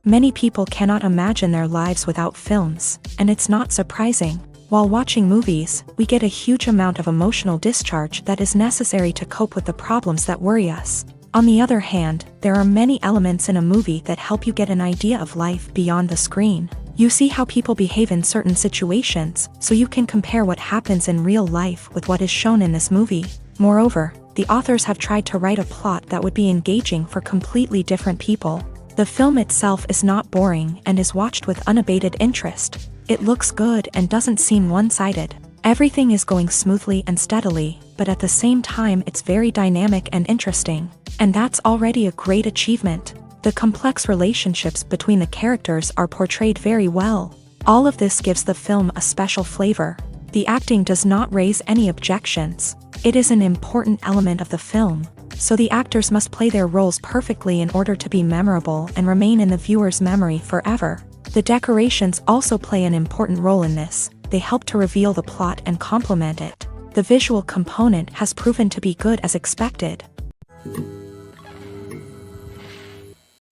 Many people cannot imagine their lives without films, and it's not surprising. While watching movies, we get a huge amount of emotional discharge that is necessary to cope with the problems that worry us. On the other hand, there are many elements in a movie that help you get an idea of life beyond the screen. You see how people behave in certain situations, so you can compare what happens in real life with what is shown in this movie. Moreover, the authors have tried to write a plot that would be engaging for completely different people. The film itself is not boring and is watched with unabated interest. It looks good and doesn't seem one-sided. Everything is going smoothly and steadily, but at the same time it's very dynamic and interesting. And that's already a great achievement. The complex relationships between the characters are portrayed very well. All of this gives the film a special flavor. The acting does not raise any objections. It is an important element of the film, so the actors must play their roles perfectly in order to be memorable and remain in the viewer's memory forever. The decorations also play an important role in this. They help to reveal the plot and complement it. The visual component has proven to be good as expected.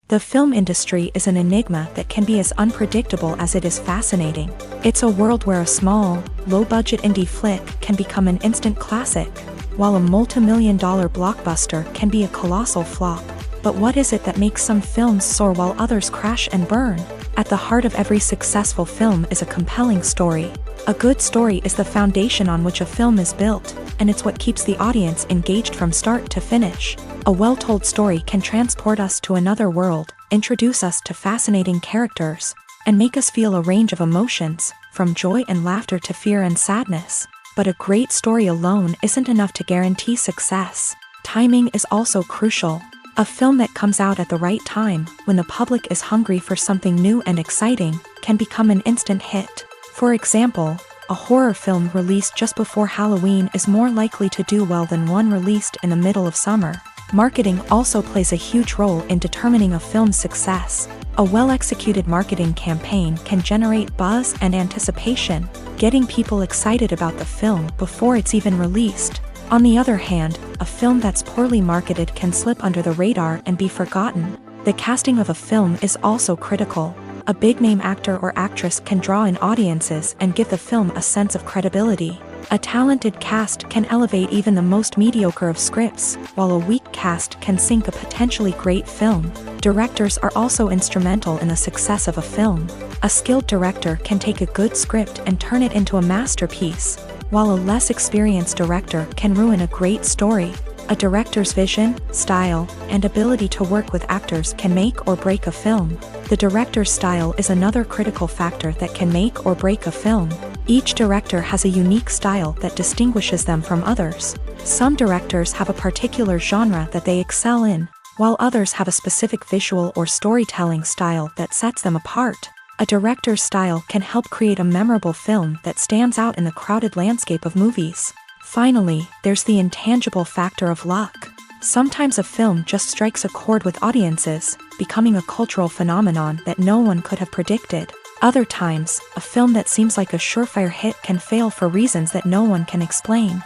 The film industry is an enigma that can be as unpredictable as it is fascinating. It's a world where a small, low-budget indie flick can become an instant classic, while a multi-million-dollar blockbuster can be a colossal flop. But what is it that makes some films soar while others crash and burn? At the heart of every successful film is a compelling story. A good story is the foundation on which a film is built, and it's what keeps the audience engaged from start to finish. A well-told story can transport us to another world, introduce us to fascinating characters, and make us feel a range of emotions, from joy and laughter to fear and sadness. But a great story alone isn't enough to guarantee success. Timing is also crucial. A film that comes out at the right time, when the public is hungry for something new and exciting, can become an instant hit. For example, a horror film released just before Halloween is more likely to do well than one released in the middle of summer. Marketing also plays a huge role in determining a film's success. A well-executed marketing campaign can generate buzz and anticipation, getting people excited about the film before it's even released. On the other hand, a film that's poorly marketed can slip under the radar and be forgotten. The casting of a film is also critical. A big-name actor or actress can draw in audiences and give the film a sense of credibility. A talented cast can elevate even the most mediocre of scripts, while a weak cast can sink a potentially great film. Directors are also instrumental in the success of a film. A skilled director can take a good script and turn it into a masterpiece, while a less experienced director can ruin a great story. A director's vision, style, and ability to work with actors can make or break a film. The director's style is another critical factor that can make or break a film. Each director has a unique style that distinguishes them from others. Some directors have a particular genre that they excel in, while others have a specific visual or storytelling style that sets them apart. A director's style can help create a memorable film that stands out in the crowded landscape of movies. Finally, there's the intangible factor of luck. Sometimes a film just strikes a chord with audiences, becoming a cultural phenomenon that no one could have predicted. Other times, a film that seems like a surefire hit can fail for reasons that no one can explain.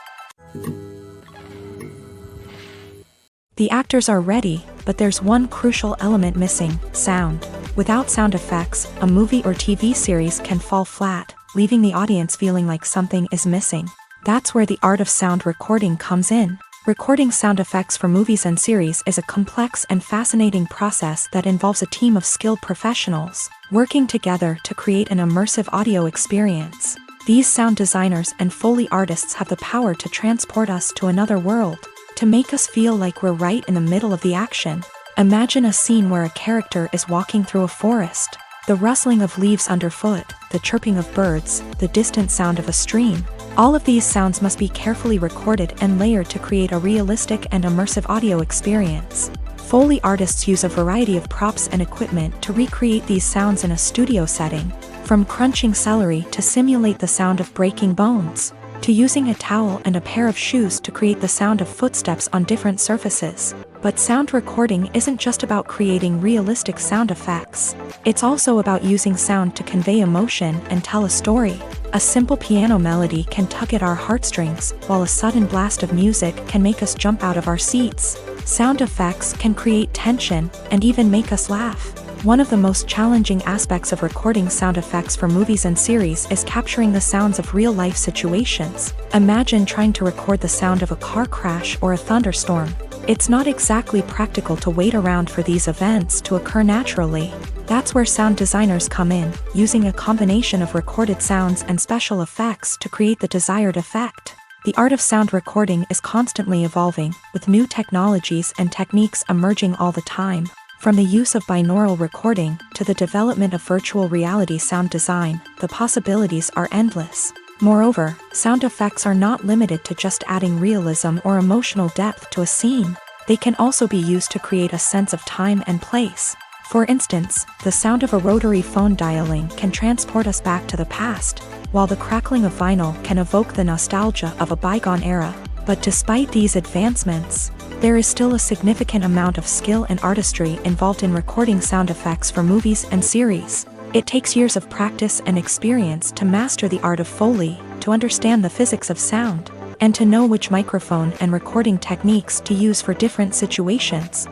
The actors are ready, but there's one crucial element missing: sound. Without sound effects, a movie or TV series can fall flat, leaving the audience feeling like something is missing. That's where the art of sound recording comes in. Recording sound effects for movies and series is a complex and fascinating process that involves a team of skilled professionals working together to create an immersive audio experience. These sound designers and Foley artists have the power to transport us to another world, to make us feel like we're right in the middle of the action. Imagine a scene where a character is walking through a forest. The rustling of leaves underfoot, the chirping of birds, the distant sound of a stream. All of these sounds must be carefully recorded and layered to create a realistic and immersive audio experience. Foley artists use a variety of props and equipment to recreate these sounds in a studio setting, from crunching celery to simulate the sound of breaking bones, to using a towel and a pair of shoes to create the sound of footsteps on different surfaces. But sound recording isn't just about creating realistic sound effects. It's also about using sound to convey emotion and tell a story. A simple piano melody can tug at our heartstrings, while a sudden blast of music can make us jump out of our seats. Sound effects can create tension and even make us laugh. One of the most challenging aspects of recording sound effects for movies and series is capturing the sounds of real-life situations. Imagine trying to record the sound of a car crash or a thunderstorm. It's not exactly practical to wait around for these events to occur naturally. That's where sound designers come in, using a combination of recorded sounds and special effects to create the desired effect. The art of sound recording is constantly evolving, with new technologies and techniques emerging all the time. From the use of binaural recording to the development of virtual reality sound design, the possibilities are endless. Moreover, sound effects are not limited to just adding realism or emotional depth to a scene. They can also be used to create a sense of time and place. For instance, the sound of a rotary phone dialing can transport us back to the past, while the crackling of vinyl can evoke the nostalgia of a bygone era. But despite these advancements, there is still a significant amount of skill and artistry involved in recording sound effects for movies and series. It takes years of practice and experience to master the art of Foley, to understand the physics of sound, and to know which microphone and recording techniques to use for different situations.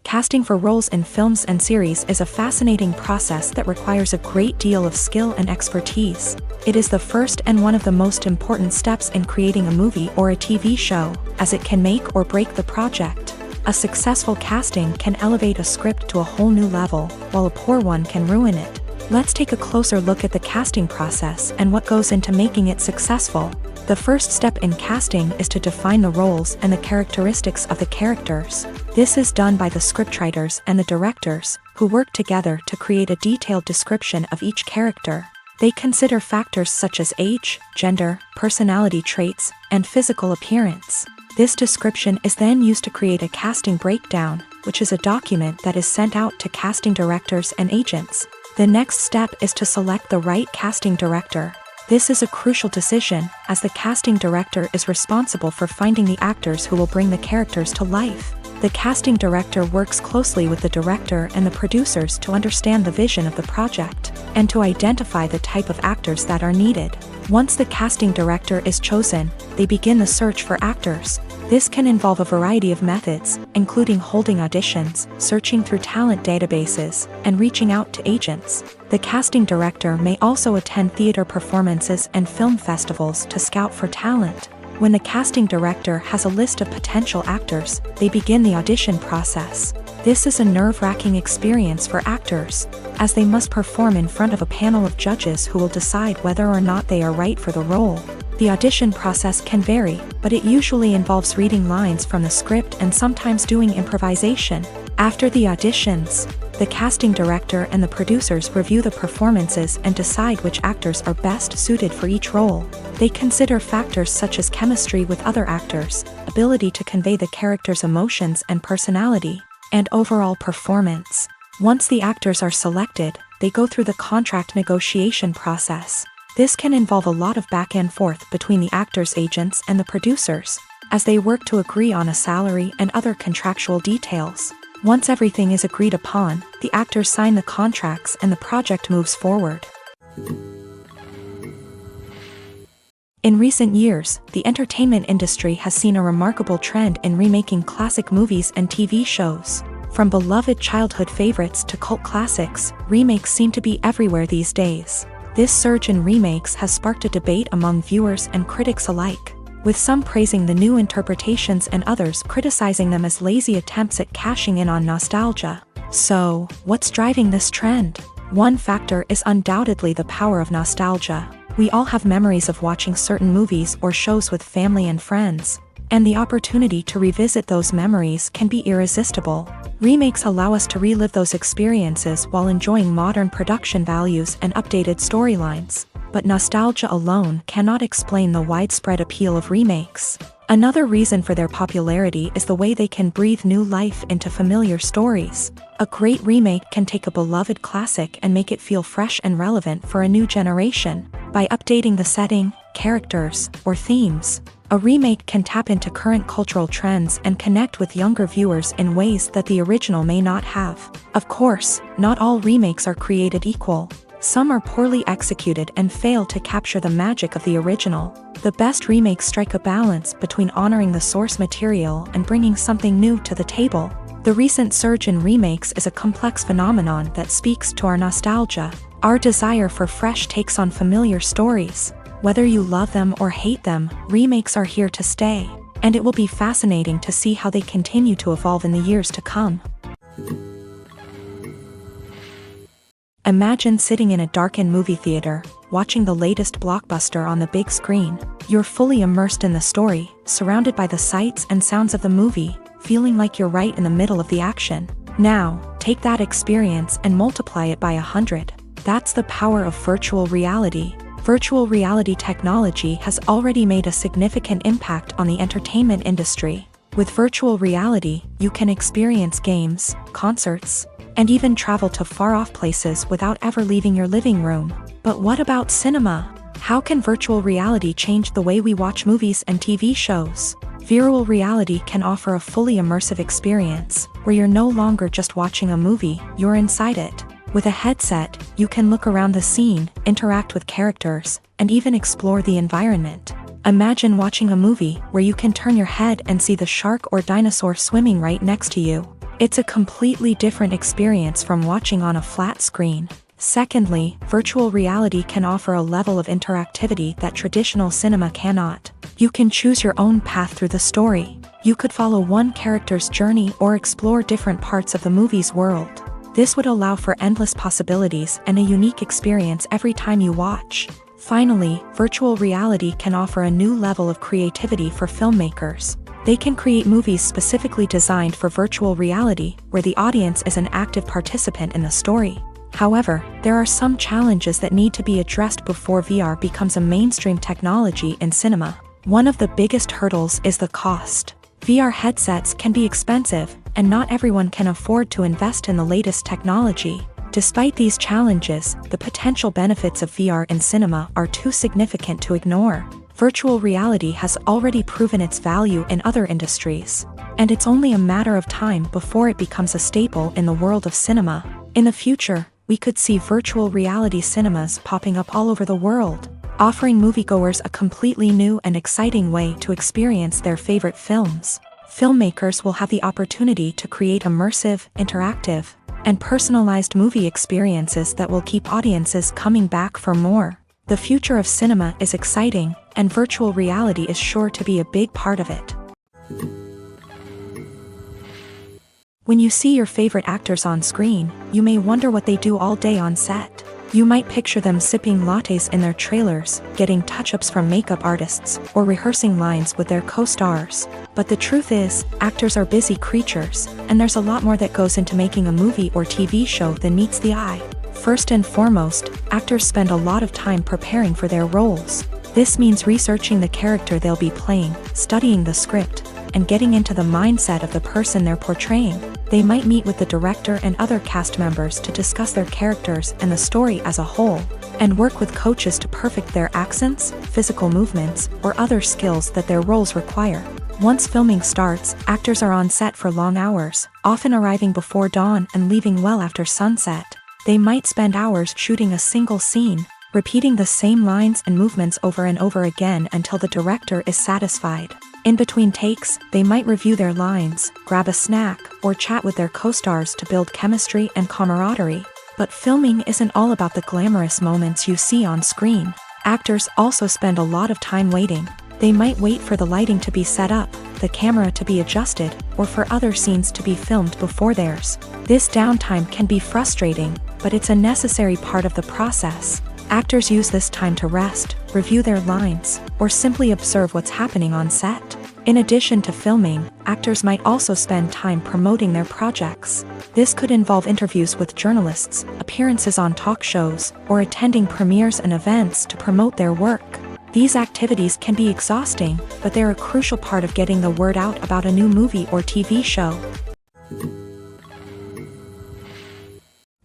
Casting for roles in films and series is a fascinating process that requires a great deal of skill and expertise. It is the first and one of the most important steps in creating a movie or a TV show, as it can make or break the project. A successful casting can elevate a script to a whole new level, while a poor one can ruin it. Let's take a closer look at the casting process and what goes into making it successful. The first step in casting is to define the roles and the characteristics of the characters. This is done by the scriptwriters and the directors, who work together to create a detailed description of each character. They consider factors such as age, gender, personality traits, and physical appearance. This description is then used to create a casting breakdown, which is a document that is sent out to casting directors and agents. The next step is to select the right casting director. This is a crucial decision, as the casting director is responsible for finding the actors who will bring the characters to life. The casting director works closely with the director and the producers to understand the vision of the project, and to identify the type of actors that are needed. Once the casting director is chosen, they begin the search for actors. This can involve a variety of methods, including holding auditions, searching through talent databases, and reaching out to agents. The casting director may also attend theater performances and film festivals to scout for talent. When the casting director has a list of potential actors, they begin the audition process. This is a nerve-wracking experience for actors, as they must perform in front of a panel of judges who will decide whether or not they are right for the role. The audition process can vary, but it usually involves reading lines from the script and sometimes doing improvisation. After the auditions, the casting director and the producers review the performances and decide which actors are best suited for each role. They consider factors such as chemistry with other actors, ability to convey the character's emotions and personality, and overall performance. Once the actors are selected, they go through the contract negotiation process. This can involve a lot of back and forth between the actors' agents and the producers, as they work to agree on a salary and other contractual details. Once everything is agreed upon, the actors sign the contracts and the project moves forward. In recent years, the entertainment industry has seen a remarkable trend in remaking classic movies and TV shows. From beloved childhood favorites to cult classics, remakes seem to be everywhere these days. This surge in remakes has sparked a debate among viewers and critics alike, with some praising the new interpretations and others criticizing them as lazy attempts at cashing in on nostalgia. So, what's driving this trend? One factor is undoubtedly the power of nostalgia. We all have memories of watching certain movies or shows with family and friends, and the opportunity to revisit those memories can be irresistible. Remakes allow us to relive those experiences while enjoying modern production values and updated storylines. But nostalgia alone cannot explain the widespread appeal of remakes. Another reason for their popularity is the way they can breathe new life into familiar stories. A great remake can take a beloved classic and make it feel fresh and relevant for a new generation. By updating the setting, characters, or themes, a remake can tap into current cultural trends and connect with younger viewers in ways that the original may not have. Of course, not all remakes are created equal. Some are poorly executed and fail to capture the magic of the original. The best remakes strike a balance between honoring the source material and bringing something new to the table. The recent surge in remakes is a complex phenomenon that speaks to our nostalgia, our desire for fresh takes on familiar stories. Whether you love them or hate them, remakes are here to stay, and it will be fascinating to see how they continue to evolve in the years to come. Imagine sitting in a darkened movie theater, watching the latest blockbuster on the big screen. You're fully immersed in the story, surrounded by the sights and sounds of the movie, feeling like you're right in the middle of the action. Now, take that experience and multiply it by 100. That's the power of virtual reality. Virtual reality technology has already made a significant impact on the entertainment industry. With virtual reality, you can experience games, concerts, and even travel to far-off places without ever leaving your living room. But what about cinema? How can virtual reality change the way we watch movies and TV shows? Virtual reality can offer a fully immersive experience, where you're no longer just watching a movie, you're inside it. With a headset, you can look around the scene, interact with characters, and even explore the environment. Imagine watching a movie where you can turn your head and see the shark or dinosaur swimming right next to you. It's a completely different experience from watching on a flat screen. Secondly, virtual reality can offer a level of interactivity that traditional cinema cannot. You can choose your own path through the story. You could follow one character's journey or explore different parts of the movie's world. This would allow for endless possibilities and a unique experience every time you watch. Finally, virtual reality can offer a new level of creativity for filmmakers. They can create movies specifically designed for virtual reality, where the audience is an active participant in the story. However, there are some challenges that need to be addressed before VR becomes a mainstream technology in cinema. One of the biggest hurdles is the cost. VR headsets can be expensive, and not everyone can afford to invest in the latest technology. Despite these challenges, the potential benefits of VR in cinema are too significant to ignore. Virtual reality has already proven its value in other industries, and it's only a matter of time before it becomes a staple in the world of cinema. In the future, we could see virtual reality cinemas popping up all over the world, offering moviegoers a completely new and exciting way to experience their favorite films. Filmmakers will have the opportunity to create immersive, interactive, and personalized movie experiences that will keep audiences coming back for more. The future of cinema is exciting, and virtual reality is sure to be a big part of it. When you see your favorite actors on screen, you may wonder what they do all day on set. You might picture them sipping lattes in their trailers, getting touch-ups from makeup artists, or rehearsing lines with their co-stars. But the truth is, actors are busy creatures, and there's a lot more that goes into making a movie or TV show than meets the eye. First and foremost, actors spend a lot of time preparing for their roles. This means researching the character they'll be playing, studying the script, and getting into the mindset of the person they're portraying. They might meet with the director and other cast members to discuss their characters and the story as a whole, and work with coaches to perfect their accents, physical movements, or other skills that their roles require. Once filming starts, actors are on set for long hours, often arriving before dawn and leaving well after sunset. They might spend hours shooting a single scene, repeating the same lines and movements over and over again until the director is satisfied. In between takes, they might review their lines, grab a snack, or chat with their co-stars to build chemistry and camaraderie. But filming isn't all about the glamorous moments you see on screen. Actors also spend a lot of time waiting. They might wait for the lighting to be set up, the camera to be adjusted, or for other scenes to be filmed before theirs. This downtime can be frustrating, but it's a necessary part of the process. Actors use this time to rest, review their lines, or simply observe what's happening on set. In addition to filming, actors might also spend time promoting their projects. This could involve interviews with journalists, appearances on talk shows, or attending premieres and events to promote their work. These activities can be exhausting, but they're a crucial part of getting the word out about a new movie or TV show.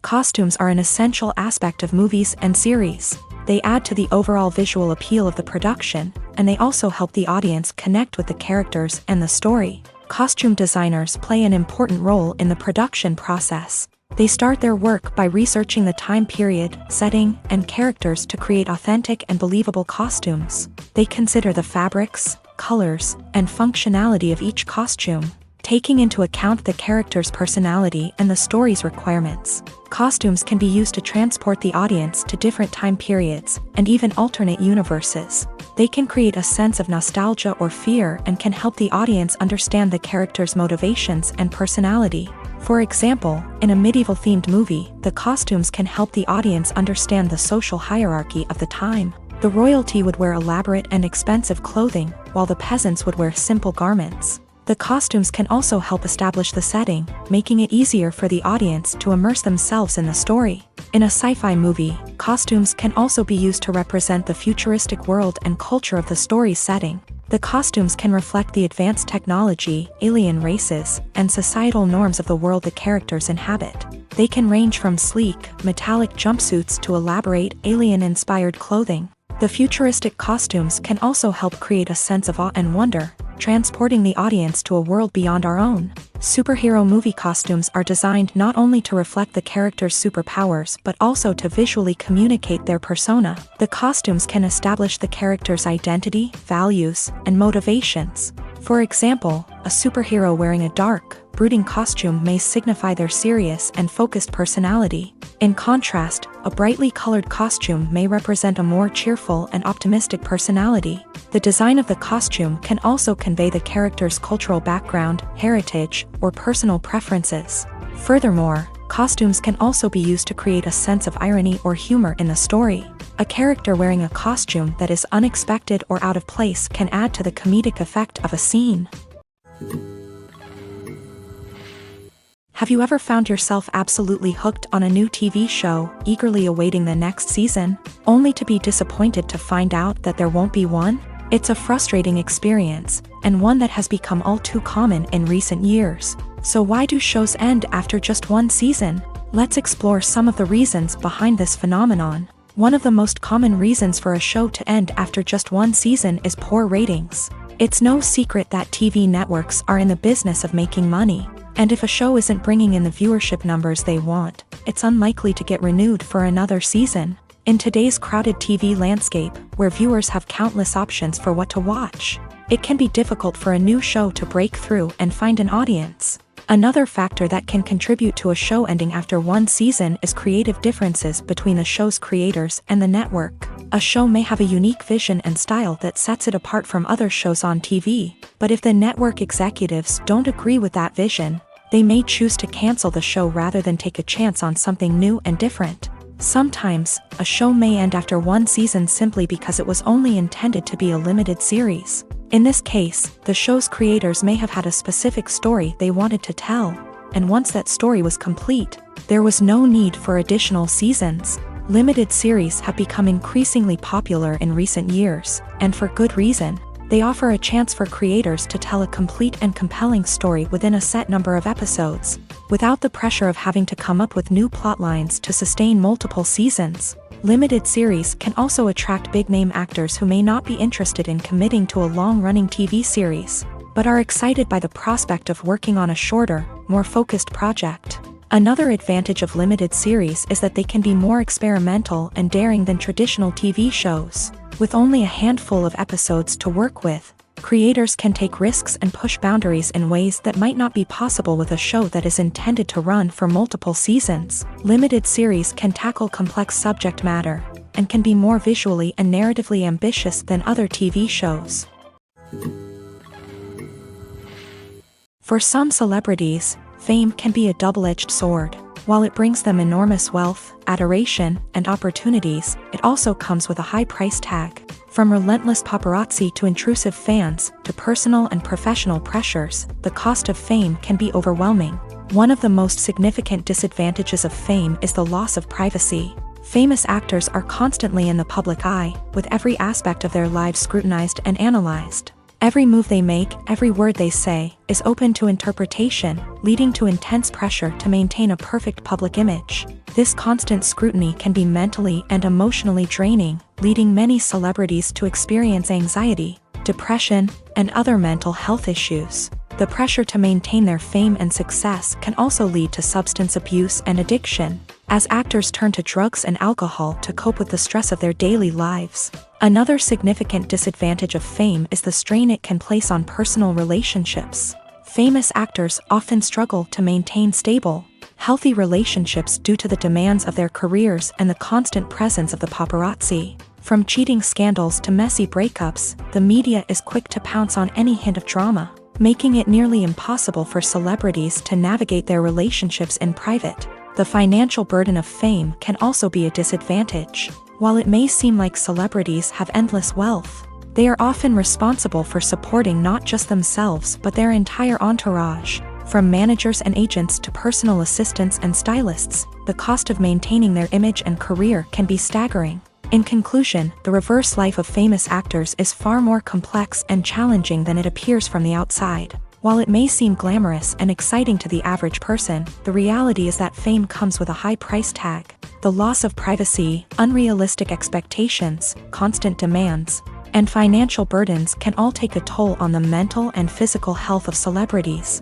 Costumes are an essential aspect of movies and series. They add to the overall visual appeal of the production, and they also help the audience connect with the characters and the story. Costume designers play an important role in the production process. They start their work by researching the time period, setting, and characters to create authentic and believable costumes. They consider the fabrics, colors, and functionality of each costume. taking into account the character's personality and the story's requirements. Costumes can be used to transport the audience to different time periods and even alternate universes. They can create a sense of nostalgia or fear and can help the audience understand the character's motivations and personality. For example, in a medieval-themed movie, the costumes can help the audience understand the social hierarchy of the time. The royalty would wear elaborate and expensive clothing, while the peasants would wear simple garments. The costumes can also help establish the setting, making it easier for the audience to immerse themselves in the story. In a sci-fi movie, costumes can also be used to represent the futuristic world and culture of the story's setting. The costumes can reflect the advanced technology, alien races, and societal norms of the world the characters inhabit. They can range from sleek, metallic jumpsuits to elaborate, alien-inspired clothing. The futuristic costumes can also help create a sense of awe and wonder, transporting the audience to a world beyond our own. Superhero movie costumes are designed not only to reflect the character's superpowers but also to visually communicate their persona. The costumes can establish the character's identity, values, and motivations. For example, a superhero wearing a dark, brooding costume may signify their serious and focused personality. In contrast, a brightly colored costume may represent a more cheerful and optimistic personality. The design of the costume can also convey the character's cultural background, heritage, or personal preferences. Furthermore, costumes can also be used to create a sense of irony or humor in the story. A character wearing a costume that is unexpected or out of place can add to the comedic effect of a scene. Have you ever found yourself absolutely hooked on a new TV show, eagerly awaiting the next season, only to be disappointed to find out that there won't be one? It's a frustrating experience, and one that has become all too common in recent years. So why do shows end after just one season? Let's explore some of the reasons behind this phenomenon. One of the most common reasons for a show to end after just one season is poor ratings. It's no secret that TV networks are in the business of making money. And if a show isn't bringing in the viewership numbers they want, it's unlikely to get renewed for another season. In today's crowded TV landscape, where viewers have countless options for what to watch, it can be difficult for a new show to break through and find an audience. Another factor that can contribute to a show ending after one season is creative differences between the show's creators and the network. A show may have a unique vision and style that sets it apart from other shows on TV, but if the network executives don't agree with that vision, they may choose to cancel the show rather than take a chance on something new and different. Sometimes, a show may end after one season simply because it was only intended to be a limited series. In this case, the show's creators may have had a specific story they wanted to tell, and once that story was complete, there was no need for additional seasons. Limited series have become increasingly popular in recent years, and for good reason. They offer a chance for creators to tell a complete and compelling story within a set number of episodes, without the pressure of having to come up with new plotlines to sustain multiple seasons. Limited series can also attract big-name actors who may not be interested in committing to a long-running TV series, but are excited by the prospect of working on a shorter, more focused project. Another advantage of limited series is that they can be more experimental and daring than traditional TV shows. With only a handful of episodes to work with, creators can take risks and push boundaries in ways that might not be possible with a show that is intended to run for multiple seasons. Limited series can tackle complex subject matter, and can be more visually and narratively ambitious than other TV shows. For some celebrities, fame can be a double-edged sword. While it brings them enormous wealth, adoration, and opportunities, it also comes with a high price tag. From relentless paparazzi to intrusive fans, to personal and professional pressures, the cost of fame can be overwhelming. One of the most significant disadvantages of fame is the loss of privacy. Famous actors are constantly in the public eye, with every aspect of their lives scrutinized and analyzed. Every move they make, every word they say, is open to interpretation, leading to intense pressure to maintain a perfect public image. This constant scrutiny can be mentally and emotionally draining, leading many celebrities to experience anxiety, depression, and other mental health issues. The pressure to maintain their fame and success can also lead to substance abuse and addiction, as actors turn to drugs and alcohol to cope with the stress of their daily lives. Another significant disadvantage of fame is the strain it can place on personal relationships. Famous actors often struggle to maintain stable, healthy relationships due to the demands of their careers and the constant presence of the paparazzi. From cheating scandals to messy breakups, the media is quick to pounce on any hint of drama, making it nearly impossible for celebrities to navigate their relationships in private. The financial burden of fame can also be a disadvantage. While it may seem like celebrities have endless wealth, they are often responsible for supporting not just themselves but their entire entourage. From managers and agents to personal assistants and stylists, the cost of maintaining their image and career can be staggering. In conclusion, the reverse life of famous actors is far more complex and challenging than it appears from the outside. While it may seem glamorous and exciting to the average person, the reality is that fame comes with a high price tag. The loss of privacy, unrealistic expectations, constant demands, and financial burdens can all take a toll on the mental and physical health of celebrities.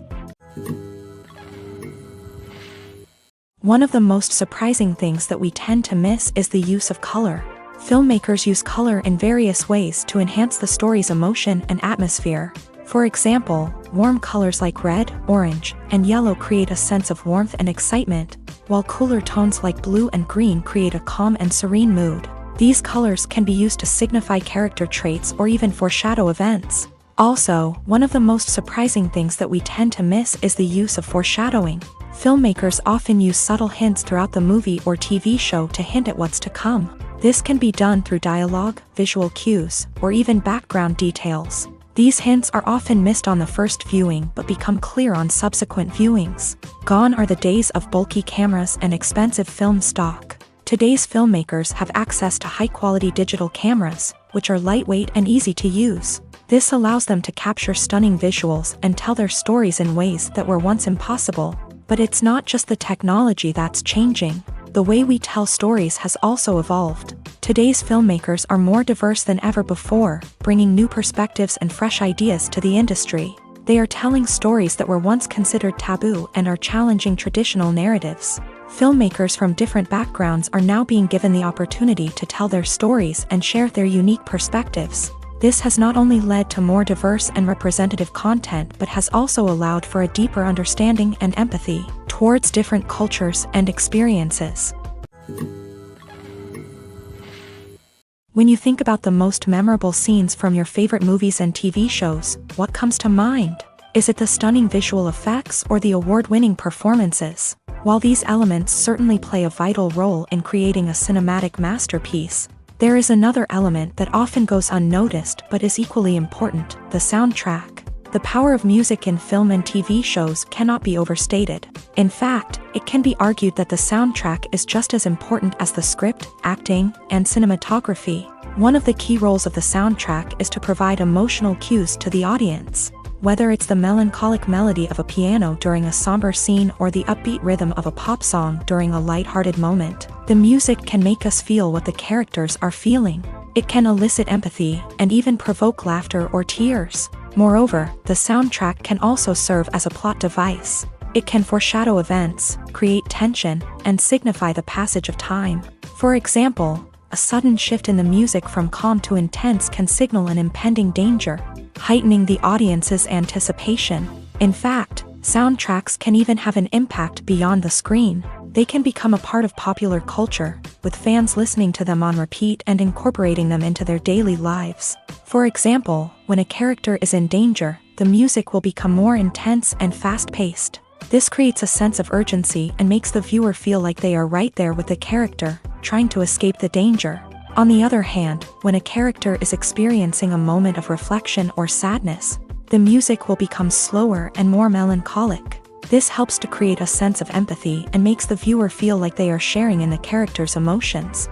One of the most surprising things that we tend to miss is the use of color. Filmmakers use color in various ways to enhance the story's emotion and atmosphere. For example, warm colors like red, orange, and yellow create a sense of warmth and excitement, while cooler tones like blue and green create a calm and serene mood. These colors can be used to signify character traits or even foreshadow events. Also, one of the most surprising things that we tend to miss is the use of foreshadowing. Filmmakers often use subtle hints throughout the movie or TV show to hint at what's to come. This can be done through dialogue, visual cues, or even background details. These hints are often missed on the first viewing but become clear on subsequent viewings. Gone are the days of bulky cameras and expensive film stock. Today's filmmakers have access to high-quality digital cameras, which are lightweight and easy to use. This allows them to capture stunning visuals and tell their stories in ways that were once impossible. But it's not just the technology that's changing. The way we tell stories has also evolved. Today's filmmakers are more diverse than ever before, bringing new perspectives and fresh ideas to the industry. They are telling stories that were once considered taboo and are challenging traditional narratives. Filmmakers from different backgrounds are now being given the opportunity to tell their stories and share their unique perspectives. This has not only led to more diverse and representative content but has also allowed for a deeper understanding and empathy towards different cultures and experiences. When you think about the most memorable scenes from your favorite movies and TV shows, what comes to mind? Is it the stunning visual effects or the award-winning performances? While these elements certainly play a vital role in creating a cinematic masterpiece, there is another element that often goes unnoticed but is equally important: the soundtrack. The power of music in film and TV shows cannot be overstated. In fact, it can be argued that the soundtrack is just as important as the script, acting, and cinematography. One of the key roles of the soundtrack is to provide emotional cues to the audience. Whether it's the melancholic melody of a piano during a somber scene or the upbeat rhythm of a pop song during a lighthearted moment, the music can make us feel what the characters are feeling. It can elicit empathy and even provoke laughter or tears. Moreover, the soundtrack can also serve as a plot device. It can foreshadow events, create tension, and signify the passage of time. For example, a sudden shift in the music from calm to intense can signal an impending danger, heightening the audience's anticipation. In fact, soundtracks can even have an impact beyond the screen. They can become a part of popular culture, with fans listening to them on repeat and incorporating them into their daily lives. For example, when a character is in danger, the music will become more intense and fast-paced. This creates a sense of urgency and makes the viewer feel like they are right there with the character, trying to escape the danger. On the other hand, when a character is experiencing a moment of reflection or sadness, the music will become slower and more melancholic. This helps to create a sense of empathy and makes the viewer feel like they are sharing in the character's emotions.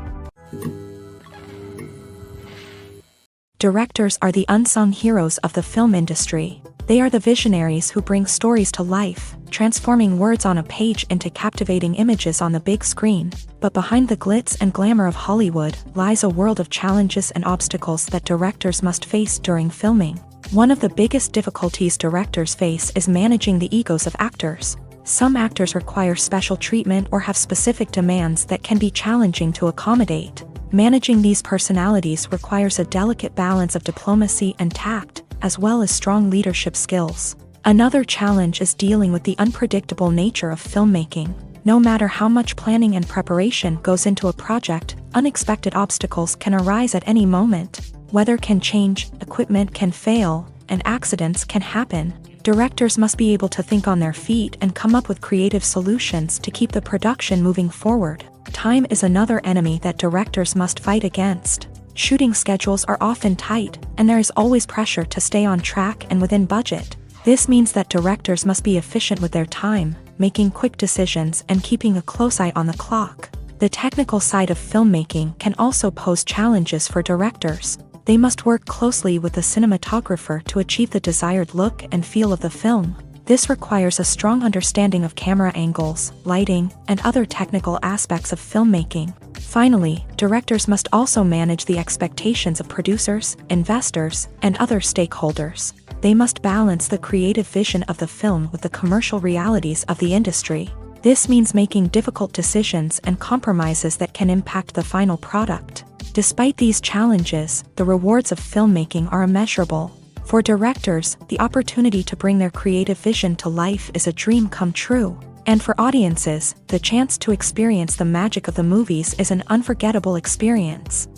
Directors are the unsung heroes of the film industry. They are the visionaries who bring stories to life, transforming words on a page into captivating images on the big screen. But behind the glitz and glamour of Hollywood lies a world of challenges and obstacles that directors must face during filming. One of the biggest difficulties directors face is managing the egos of actors. Some actors require special treatment or have specific demands that can be challenging to accommodate. Managing these personalities requires a delicate balance of diplomacy and tact, as well as strong leadership skills. Another challenge is dealing with the unpredictable nature of filmmaking. No matter how much planning and preparation goes into a project, unexpected obstacles can arise at any moment. Weather can change, equipment can fail, and accidents can happen. Directors must be able to think on their feet and come up with creative solutions to keep the production moving forward. Time is another enemy that directors must fight against. Shooting schedules are often tight, and there is always pressure to stay on track and within budget. This means that directors must be efficient with their time, making quick decisions and keeping a close eye on the clock. The technical side of filmmaking can also pose challenges for directors. They must work closely with the cinematographer to achieve the desired look and feel of the film. This requires a strong understanding of camera angles, lighting, and other technical aspects of filmmaking. Finally, directors must also manage the expectations of producers, investors, and other stakeholders. They must balance the creative vision of the film with the commercial realities of the industry. This means making difficult decisions and compromises that can impact the final product. Despite these challenges, the rewards of filmmaking are immeasurable. For directors, the opportunity to bring their creative vision to life is a dream come true. And for audiences, the chance to experience the magic of the movies is an unforgettable experience.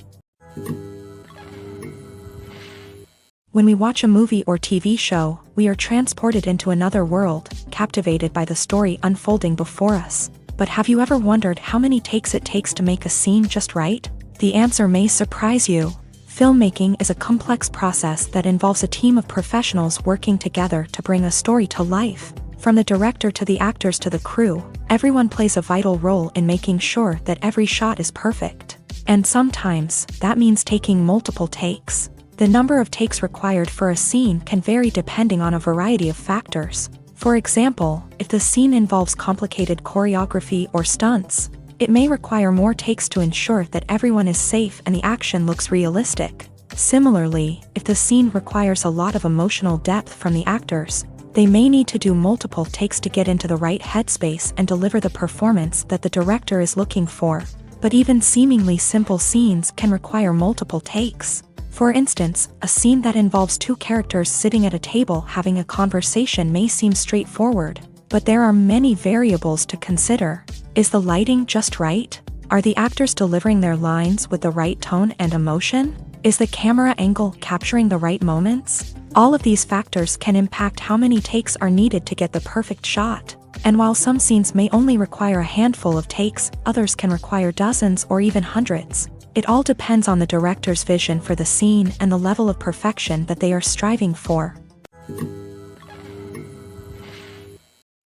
When we watch a movie or TV show, we are transported into another world, captivated by the story unfolding before us. But have you ever wondered how many takes it takes to make a scene just right? The answer may surprise you. Filmmaking is a complex process that involves a team of professionals working together to bring a story to life. From the director to the actors to the crew, everyone plays a vital role in making sure that every shot is perfect. And sometimes, that means taking multiple takes. The number of takes required for a scene can vary depending on a variety of factors. For example, if the scene involves complicated choreography or stunts, it may require more takes to ensure that everyone is safe and the action looks realistic. Similarly, if the scene requires a lot of emotional depth from the actors, they may need to do multiple takes to get into the right headspace and deliver the performance that the director is looking for. But even seemingly simple scenes can require multiple takes. For instance, a scene that involves two characters sitting at a table having a conversation may seem straightforward, but there are many variables to consider. Is the lighting just right? Are the actors delivering their lines with the right tone and emotion? Is the camera angle capturing the right moments? All of these factors can impact how many takes are needed to get the perfect shot. And while some scenes may only require a handful of takes, others can require dozens or even hundreds. It all depends on the director's vision for the scene and the level of perfection that they are striving for.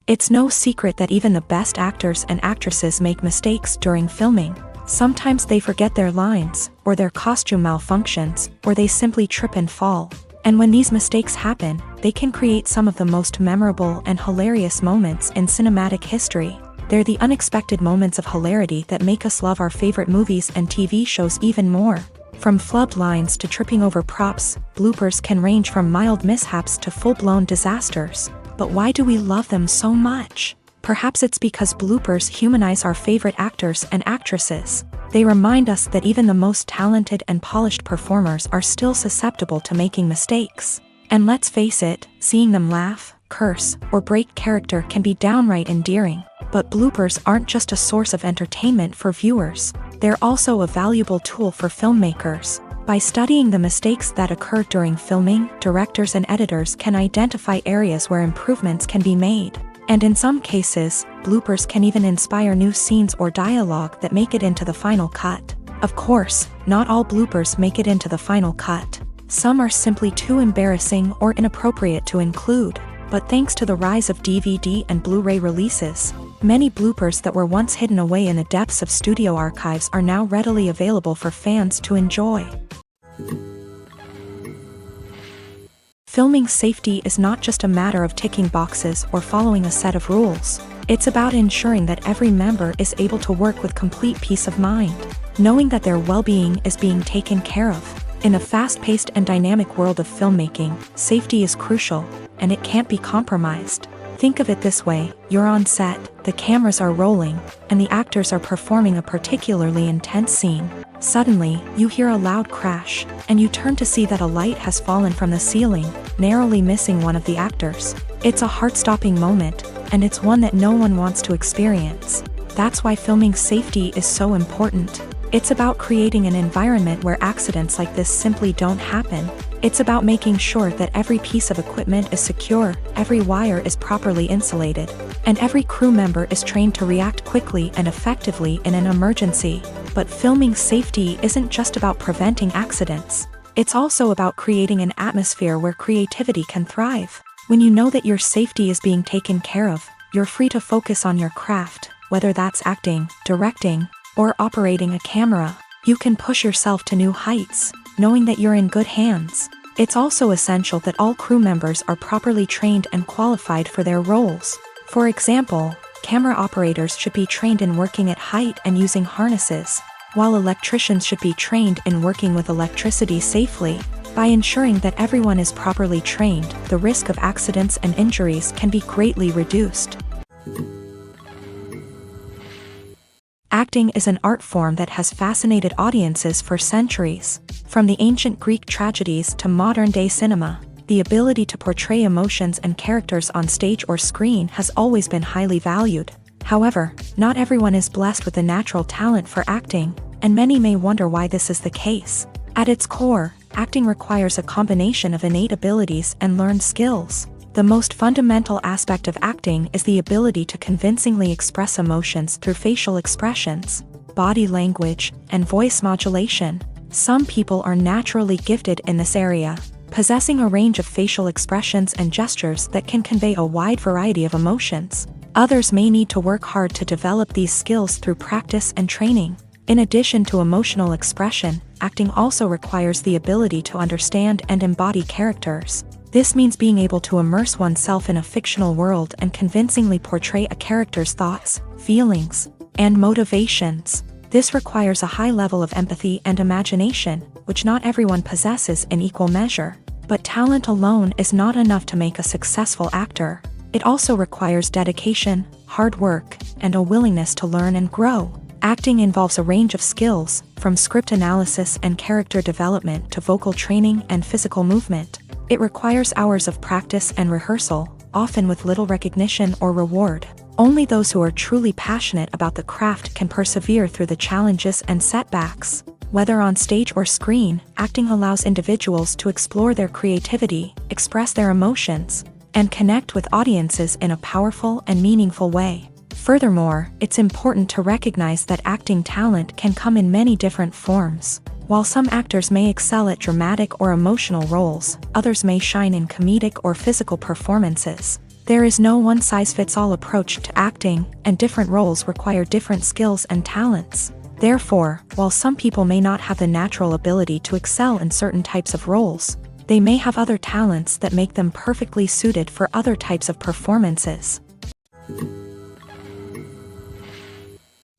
It's no secret that even the best actors and actresses make mistakes during filming. Sometimes they forget their lines, or their costume malfunctions, or they simply trip and fall. And when these mistakes happen, they can create some of the most memorable and hilarious moments in cinematic history. They're the unexpected moments of hilarity that make us love our favorite movies and TV shows even more. From flubbed lines to tripping over props, bloopers can range from mild mishaps to full-blown disasters. But why do we love them so much? Perhaps it's because bloopers humanize our favorite actors and actresses. They remind us that even the most talented and polished performers are still susceptible to making mistakes. And let's face it, seeing them laugh, curse, or break character can be downright endearing. But bloopers aren't just a source of entertainment for viewers. They're also a valuable tool for filmmakers. By studying the mistakes that occur during filming, directors and editors can identify areas where improvements can be made. And in some cases, bloopers can even inspire new scenes or dialogue that make it into the final cut. Of course, not all bloopers make it into the final cut. Some are simply too embarrassing or inappropriate to include. But thanks to the rise of DVD and Blu-ray releases, many bloopers that were once hidden away in the depths of studio archives are now readily available for fans to enjoy. Filming safety is not just a matter of ticking boxes or following a set of rules. It's about ensuring that every member is able to work with complete peace of mind, knowing that their well-being is being taken care of. In a fast-paced and dynamic world of filmmaking, safety is crucial, and it can't be compromised. Think of it this way: you're on set, the cameras are rolling, and the actors are performing a particularly intense scene. Suddenly, you hear a loud crash, and you turn to see that a light has fallen from the ceiling, narrowly missing one of the actors. It's a heart-stopping moment, and it's one that no one wants to experience. That's why filming safety is so important. It's about creating an environment where accidents like this simply don't happen. It's about making sure that every piece of equipment is secure, every wire is properly insulated, and every crew member is trained to react quickly and effectively in an emergency. But filming safety isn't just about preventing accidents. It's also about creating an atmosphere where creativity can thrive. When you know that your safety is being taken care of, you're free to focus on your craft, whether that's acting, directing, or operating a camera. You can push yourself to new heights, knowing that you're in good hands. It's also essential that all crew members are properly trained and qualified for their roles. For example, camera operators should be trained in working at height and using harnesses, while electricians should be trained in working with electricity safely. By ensuring that everyone is properly trained, the risk of accidents and injuries can be greatly reduced. Acting is an art form that has fascinated audiences for centuries. From the ancient Greek tragedies to modern-day cinema, the ability to portray emotions and characters on stage or screen has always been highly valued. However, not everyone is blessed with a natural talent for acting, and many may wonder why this is the case. At its core, acting requires a combination of innate abilities and learned skills. The most fundamental aspect of acting is the ability to convincingly express emotions through facial expressions, body language, and voice modulation. Some people are naturally gifted in this area, possessing a range of facial expressions and gestures that can convey a wide variety of emotions. Others may need to work hard to develop these skills through practice and training. In addition to emotional expression, acting also requires the ability to understand and embody characters. This means being able to immerse oneself in a fictional world and convincingly portray a character's thoughts, feelings, and motivations. This requires a high level of empathy and imagination, which not everyone possesses in equal measure. But talent alone is not enough to make a successful actor. It also requires dedication, hard work, and a willingness to learn and grow. Acting involves a range of skills, from script analysis and character development to vocal training and physical movement. It requires hours of practice and rehearsal, often with little recognition or reward. Only those who are truly passionate about the craft can persevere through the challenges and setbacks. Whether on stage or screen, acting allows individuals to explore their creativity, express their emotions, and connect with audiences in a powerful and meaningful way. Furthermore, it's important to recognize that acting talent can come in many different forms. While some actors may excel at dramatic or emotional roles, others may shine in comedic or physical performances. There is no one-size-fits-all approach to acting, and different roles require different skills and talents. Therefore, while some people may not have the natural ability to excel in certain types of roles, they may have other talents that make them perfectly suited for other types of performances.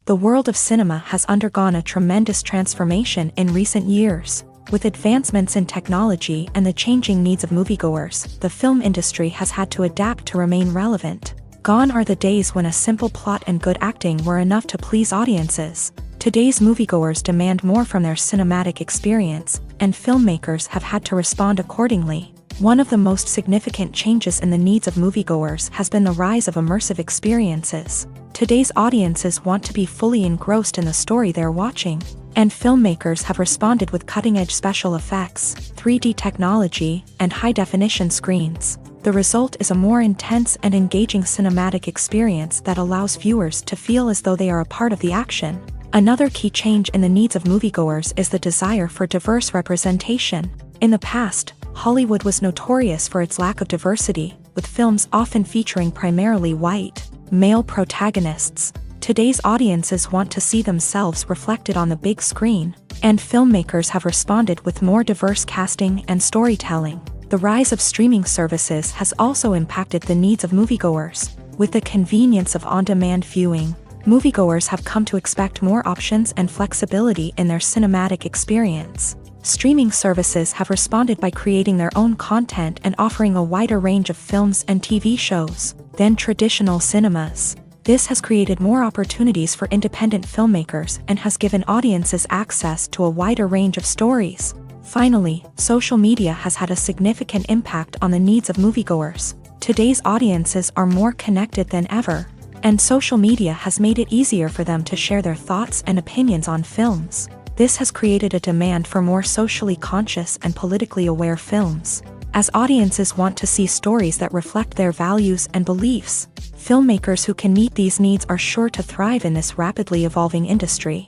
The world of cinema has undergone a tremendous transformation in recent years. With advancements in technology and the changing needs of moviegoers, the film industry has had to adapt to remain relevant. Gone are the days when a simple plot and good acting were enough to please audiences. Today's moviegoers demand more from their cinematic experience, and filmmakers have had to respond accordingly. One of the most significant changes in the needs of moviegoers has been the rise of immersive experiences. Today's audiences want to be fully engrossed in the story they're watching, and filmmakers have responded with cutting-edge special effects, 3D technology, and high-definition screens. The result is a more intense and engaging cinematic experience that allows viewers to feel as though they are a part of the action. Another key change in the needs of moviegoers is the desire for diverse representation. In the past, Hollywood was notorious for its lack of diversity, with films often featuring primarily white, male protagonists. Today's audiences want to see themselves reflected on the big screen, and filmmakers have responded with more diverse casting and storytelling. The rise of streaming services has also impacted the needs of moviegoers. With the convenience of on-demand viewing, moviegoers have come to expect more options and flexibility in their cinematic experience. Streaming services have responded by creating their own content and offering a wider range of films and TV shows than traditional cinemas. This has created more opportunities for independent filmmakers and has given audiences access to a wider range of stories. Finally, social media has had a significant impact on the needs of moviegoers. Today's audiences are more connected than ever, and social media has made it easier for them to share their thoughts and opinions on films. This has created a demand for more socially conscious and politically aware films. As audiences want to see stories that reflect their values and beliefs, filmmakers who can meet these needs are sure to thrive in this rapidly evolving industry.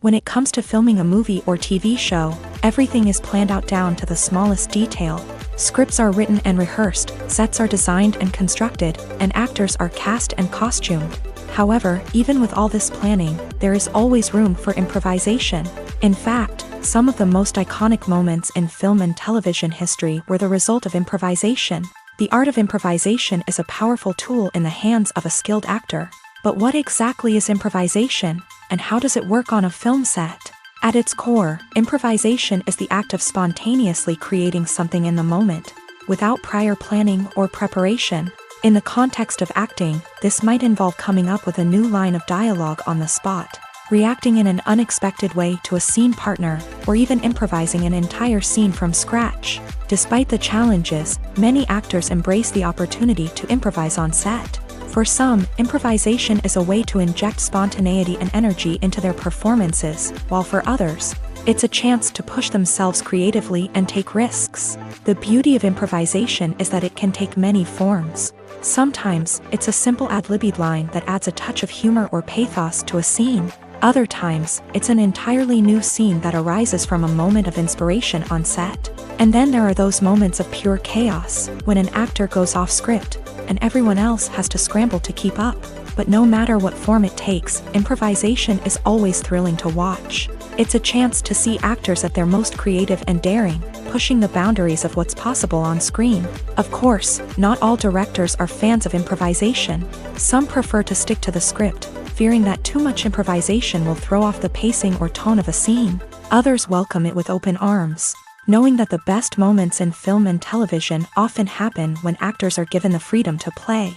When it comes to filming a movie or TV show, everything is planned out down to the smallest detail. Scripts are written and rehearsed, sets are designed and constructed, and actors are cast and costumed. However, even with all this planning, there is always room for improvisation. In fact, some of the most iconic moments in film and television history were the result of improvisation. The art of improvisation is a powerful tool in the hands of a skilled actor. But what exactly is improvisation, and how does it work on a film set? At its core, improvisation is the act of spontaneously creating something in the moment, without prior planning or preparation. In the context of acting, this might involve coming up with a new line of dialogue on the spot, reacting in an unexpected way to a scene partner, or even improvising an entire scene from scratch. Despite the challenges, many actors embrace the opportunity to improvise on set. For some, improvisation is a way to inject spontaneity and energy into their performances, while for others, it's a chance to push themselves creatively and take risks. The beauty of improvisation is that it can take many forms. Sometimes, it's a simple ad-libbed line that adds a touch of humor or pathos to a scene. Other times, it's an entirely new scene that arises from a moment of inspiration on set. And then there are those moments of pure chaos, when an actor goes off script, and everyone else has to scramble to keep up. But no matter what form it takes, improvisation is always thrilling to watch. It's a chance to see actors at their most creative and daring, pushing the boundaries of what's possible on screen. Of course, not all directors are fans of improvisation. Some prefer to stick to the script, fearing that too much improvisation will throw off the pacing or tone of a scene. Others welcome it with open arms, knowing that the best moments in film and television often happen when actors are given the freedom to play.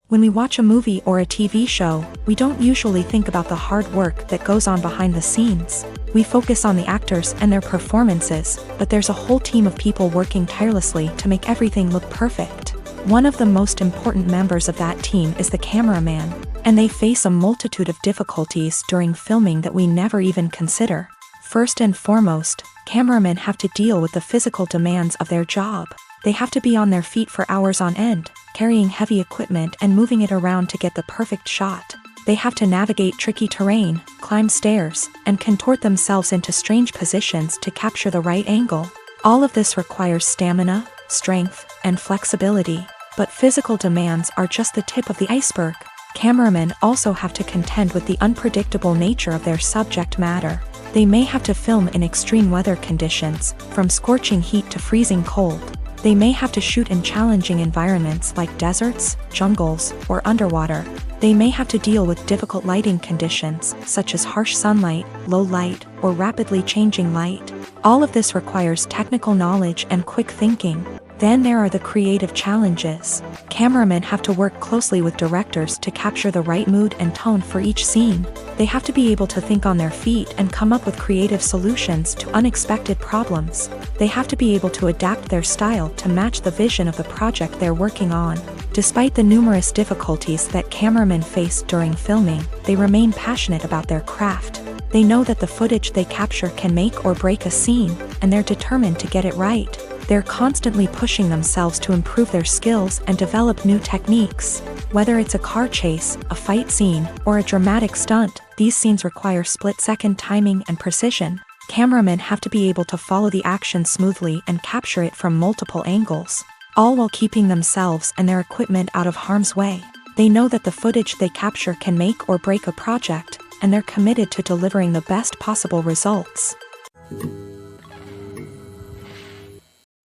When we watch a movie or a TV show, we don't usually think about the hard work that goes on behind the scenes. We focus on the actors and their performances, but there's a whole team of people working tirelessly to make everything look perfect. One of the most important members of that team is the cameraman, and they face a multitude of difficulties during filming that we never even consider. First and foremost, cameramen have to deal with the physical demands of their job. They have to be on their feet for hours on end, carrying heavy equipment and moving it around to get the perfect shot. They have to navigate tricky terrain, climb stairs, and contort themselves into strange positions to capture the right angle. All of this requires stamina, strength, and flexibility. But physical demands are just the tip of the iceberg. Cameramen also have to contend with the unpredictable nature of their subject matter. They may have to film in extreme weather conditions, from scorching heat to freezing cold. They may have to shoot in challenging environments like deserts, jungles, or underwater. They may have to deal with difficult lighting conditions, such as harsh sunlight, low light, or rapidly changing light. All of this requires technical knowledge and quick thinking. Then there are the creative challenges. Cameramen have to work closely with directors to capture the right mood and tone for each scene. They have to be able to think on their feet and come up with creative solutions to unexpected problems. They have to be able to adapt their style to match the vision of the project they're working on. Despite the numerous difficulties that cameramen face during filming, they remain passionate about their craft. They know that the footage they capture can make or break a scene, and they're determined to get it right. They're constantly pushing themselves to improve their skills and develop new techniques. Whether it's a car chase, a fight scene, or a dramatic stunt, these scenes require split-second timing and precision. Cameramen have to be able to follow the action smoothly and capture it from multiple angles, all while keeping themselves and their equipment out of harm's way. They know that the footage they capture can make or break a project, and they're committed to delivering the best possible results.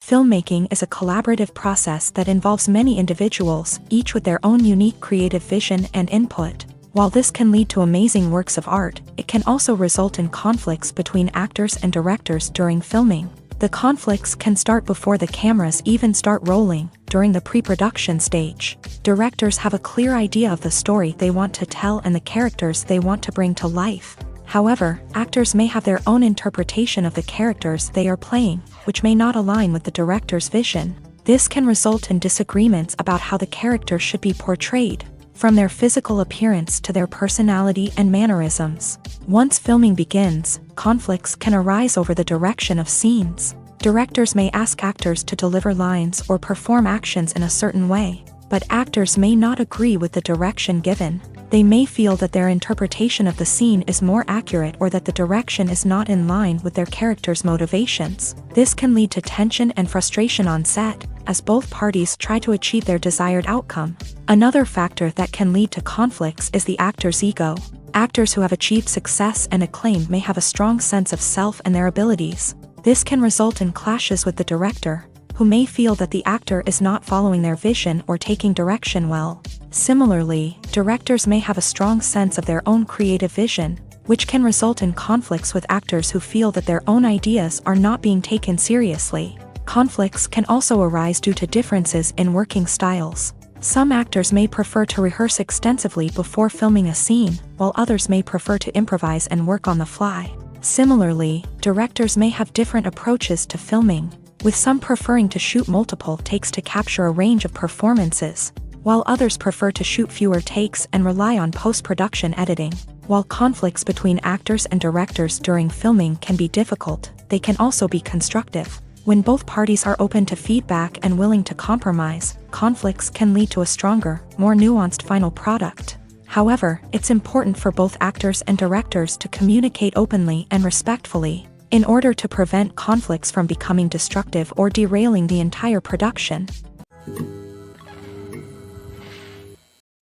Filmmaking is a collaborative process that involves many individuals, each with their own unique creative vision and input. While this can lead to amazing works of art, it can also result in conflicts between actors and directors during filming. The conflicts can start before the cameras even start rolling, during the pre-production stage. Directors have a clear idea of the story they want to tell and the characters they want to bring to life. However, actors may have their own interpretation of the characters they are playing, which may not align with the director's vision. This can result in disagreements about how the character should be portrayed, from their physical appearance to their personality and mannerisms. Once filming begins, conflicts can arise over the direction of scenes. Directors may ask actors to deliver lines or perform actions in a certain way, but actors may not agree with the direction given. They may feel that their interpretation of the scene is more accurate or that the direction is not in line with their character's motivations. This can lead to tension and frustration on set, as both parties try to achieve their desired outcome. Another factor that can lead to conflicts is the actor's ego. Actors who have achieved success and acclaim may have a strong sense of self and their abilities. This can result in clashes with the director, who may feel that the actor is not following their vision or taking direction well. Similarly, directors may have a strong sense of their own creative vision, which can result in conflicts with actors who feel that their own ideas are not being taken seriously. Conflicts can also arise due to differences in working styles. Some actors may prefer to rehearse extensively before filming a scene, while others may prefer to improvise and work on the fly. Similarly, directors may have different approaches to filming, with some preferring to shoot multiple takes to capture a range of performances, while others prefer to shoot fewer takes and rely on post-production editing. While conflicts between actors and directors during filming can be difficult, they can also be constructive. When both parties are open to feedback and willing to compromise, conflicts can lead to a stronger, more nuanced final product. However, it's important for both actors and directors to communicate openly and respectfully, in order to prevent conflicts from becoming destructive or derailing the entire production.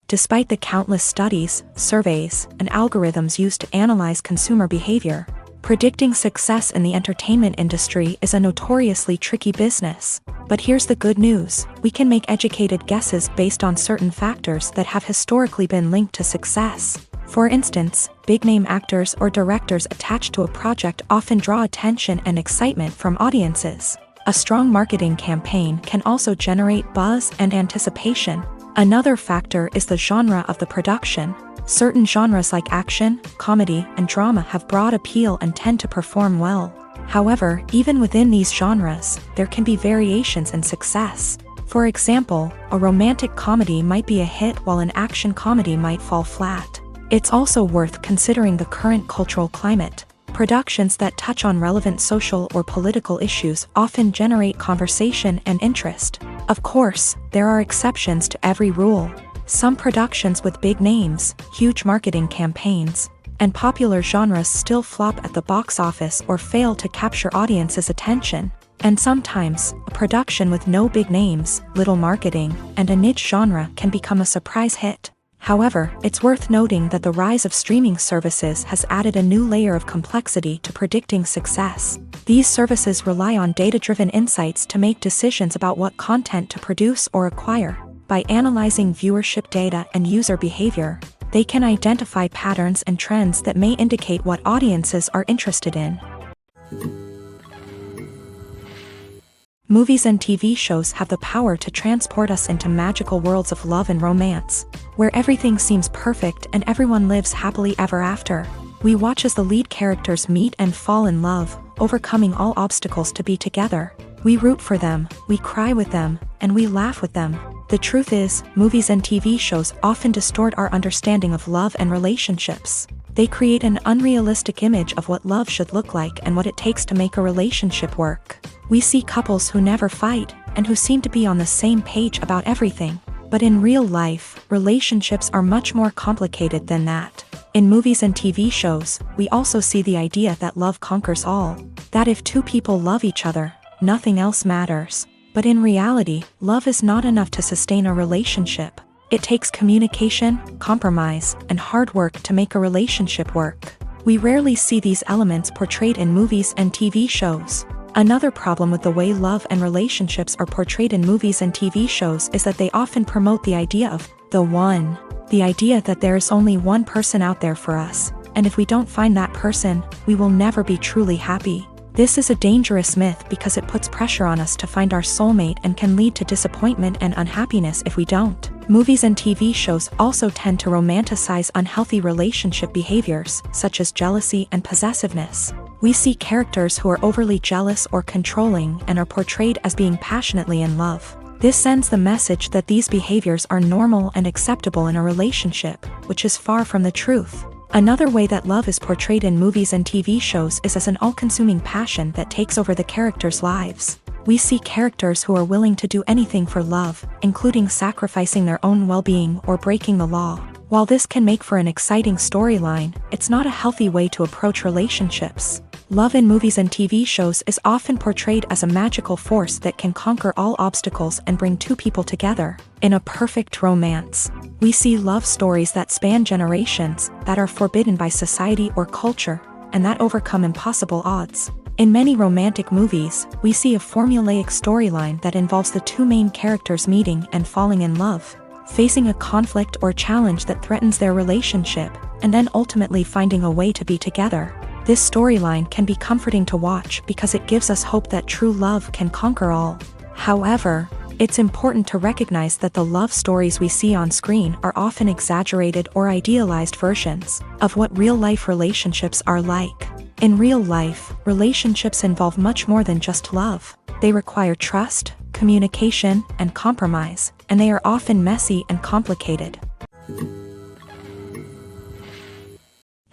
Despite the countless studies, surveys, and algorithms used to analyze consumer behavior, predicting success in the entertainment industry is a notoriously tricky business. But here's the good news: we can make educated guesses based on certain factors that have historically been linked to success. For instance, big-name actors or directors attached to a project often draw attention and excitement from audiences. A strong marketing campaign can also generate buzz and anticipation. Another factor is the genre of the production. Certain genres like action, comedy, and drama have broad appeal and tend to perform well. However, even within these genres, there can be variations in success. For example, a romantic comedy might be a hit while an action comedy might fall flat. It's also worth considering the current cultural climate. Productions that touch on relevant social or political issues often generate conversation and interest. Of course, there are exceptions to every rule. Some productions with big names, huge marketing campaigns, and popular genres still flop at the box office or fail to capture audiences' attention. And sometimes, a production with no big names, little marketing, and a niche genre can become a surprise hit. However, it's worth noting that the rise of streaming services has added a new layer of complexity to predicting success. These services rely on data-driven insights to make decisions about what content to produce or acquire. By analyzing viewership data and user behavior, they can identify patterns and trends that may indicate what audiences are interested in. Movies and TV shows have the power to transport us into magical worlds of love and romance, where everything seems perfect and everyone lives happily ever after. We watch as the lead characters meet and fall in love, overcoming all obstacles to be together. We root for them, we cry with them, and we laugh with them. The truth is, movies and TV shows often distort our understanding of love and relationships. They create an unrealistic image of what love should look like and what it takes to make a relationship work. We see couples who never fight, and who seem to be on the same page about everything. But in real life, relationships are much more complicated than that. In movies and TV shows, we also see the idea that love conquers all. That if two people love each other, nothing else matters. But in reality, love is not enough to sustain a relationship. It takes communication, compromise, and hard work to make a relationship work. We rarely see these elements portrayed in movies and TV shows. Another problem with the way love and relationships are portrayed in movies and TV shows is that they often promote the idea of the one. The idea that there is only one person out there for us, and if we don't find that person, we will never be truly happy. This is a dangerous myth because it puts pressure on us to find our soulmate and can lead to disappointment and unhappiness if we don't. Movies and TV shows also tend to romanticize unhealthy relationship behaviors, such as jealousy and possessiveness. We see characters who are overly jealous or controlling and are portrayed as being passionately in love. This sends the message that these behaviors are normal and acceptable in a relationship, which is far from the truth. Another way that love is portrayed in movies and TV shows is as an all-consuming passion that takes over the characters' lives. We see characters who are willing to do anything for love, including sacrificing their own well-being or breaking the law. While this can make for an exciting storyline, it's not a healthy way to approach relationships. Love in movies and TV shows is often portrayed as a magical force that can conquer all obstacles and bring two people together. In a perfect romance, we see love stories that span generations, that are forbidden by society or culture, and that overcome impossible odds. In many romantic movies, we see a formulaic storyline that involves the two main characters meeting and falling in love, facing a conflict or challenge that threatens their relationship, and then ultimately finding a way to be together. This storyline can be comforting to watch because it gives us hope that true love can conquer all. However, it's important to recognize that the love stories we see on screen are often exaggerated or idealized versions of what real-life relationships are like. In real life, relationships involve much more than just love. They require trust, communication, and compromise, and they are often messy and complicated.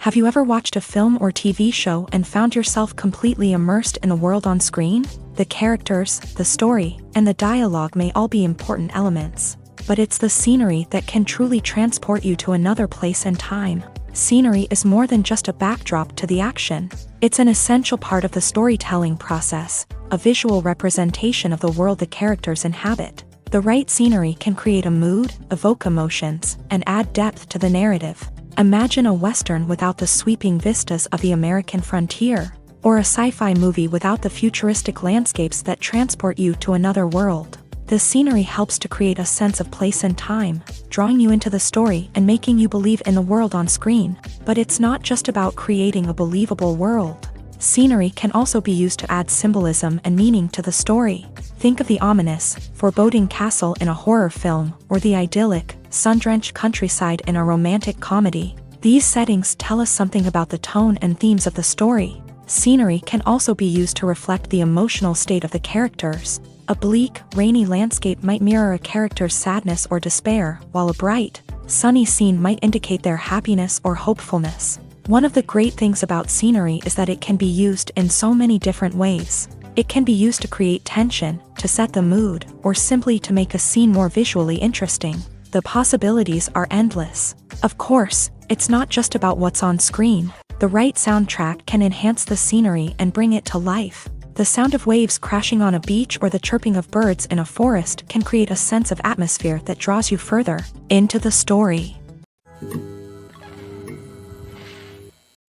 Have you ever watched a film or TV show and found yourself completely immersed in the world on screen? The characters, the story, and the dialogue may all be important elements, but it's the scenery that can truly transport you to another place and time. Scenery is more than just a backdrop to the action. It's an essential part of the storytelling process, a visual representation of the world the characters inhabit. The right scenery can create a mood, evoke emotions, and add depth to the narrative. Imagine a Western without the sweeping vistas of the American frontier, or a sci-fi movie without the futuristic landscapes that transport you to another world. The scenery helps to create a sense of place and time, drawing you into the story and making you believe in the world on screen. But it's not just about creating a believable world. Scenery can also be used to add symbolism and meaning to the story. Think of the ominous, foreboding castle in a horror film, or the idyllic, sun-drenched countryside in a romantic comedy. These settings tell us something about the tone and themes of the story. Scenery can also be used to reflect the emotional state of the characters. A bleak, rainy landscape might mirror a character's sadness or despair, while a bright, sunny scene might indicate their happiness or hopefulness. One of the great things about scenery is that it can be used in so many different ways. It can be used to create tension, to set the mood, or simply to make a scene more visually interesting. The possibilities are endless. Of course, it's not just about what's on screen. The right soundtrack can enhance the scenery and bring it to life. The sound of waves crashing on a beach or the chirping of birds in a forest can create a sense of atmosphere that draws you further into the story.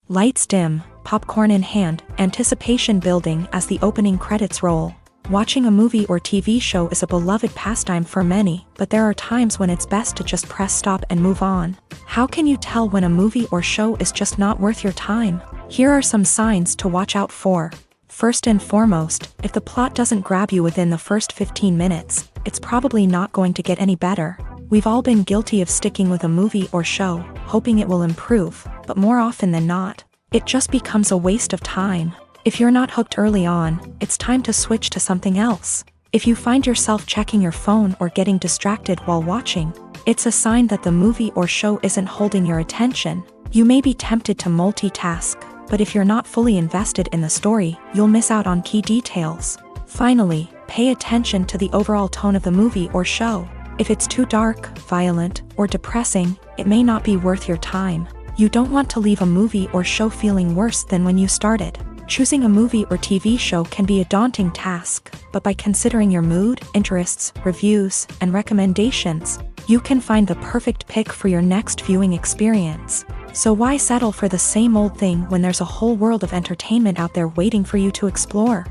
Lights dim, popcorn in hand, anticipation building as the opening credits roll. Watching a movie or TV show is a beloved pastime for many, but there are times when it's best to just press stop and move on. How can you tell when a movie or show is just not worth your time? Here are some signs to watch out for. First and foremost, if the plot doesn't grab you within the first 15 minutes, it's probably not going to get any better. We've all been guilty of sticking with a movie or show, hoping it will improve, but more often than not, it just becomes a waste of time. If you're not hooked early on, it's time to switch to something else. If you find yourself checking your phone or getting distracted while watching, it's a sign that the movie or show isn't holding your attention. You may be tempted to multitask, but if you're not fully invested in the story, you'll miss out on key details. Finally, pay attention to the overall tone of the movie or show. If it's too dark, violent, or depressing, it may not be worth your time. You don't want to leave a movie or show feeling worse than when you started. Choosing a movie or TV show can be a daunting task, but by considering your mood, interests, reviews, and recommendations, you can find the perfect pick for your next viewing experience. So why settle for the same old thing when there's a whole world of entertainment out there waiting for you to explore?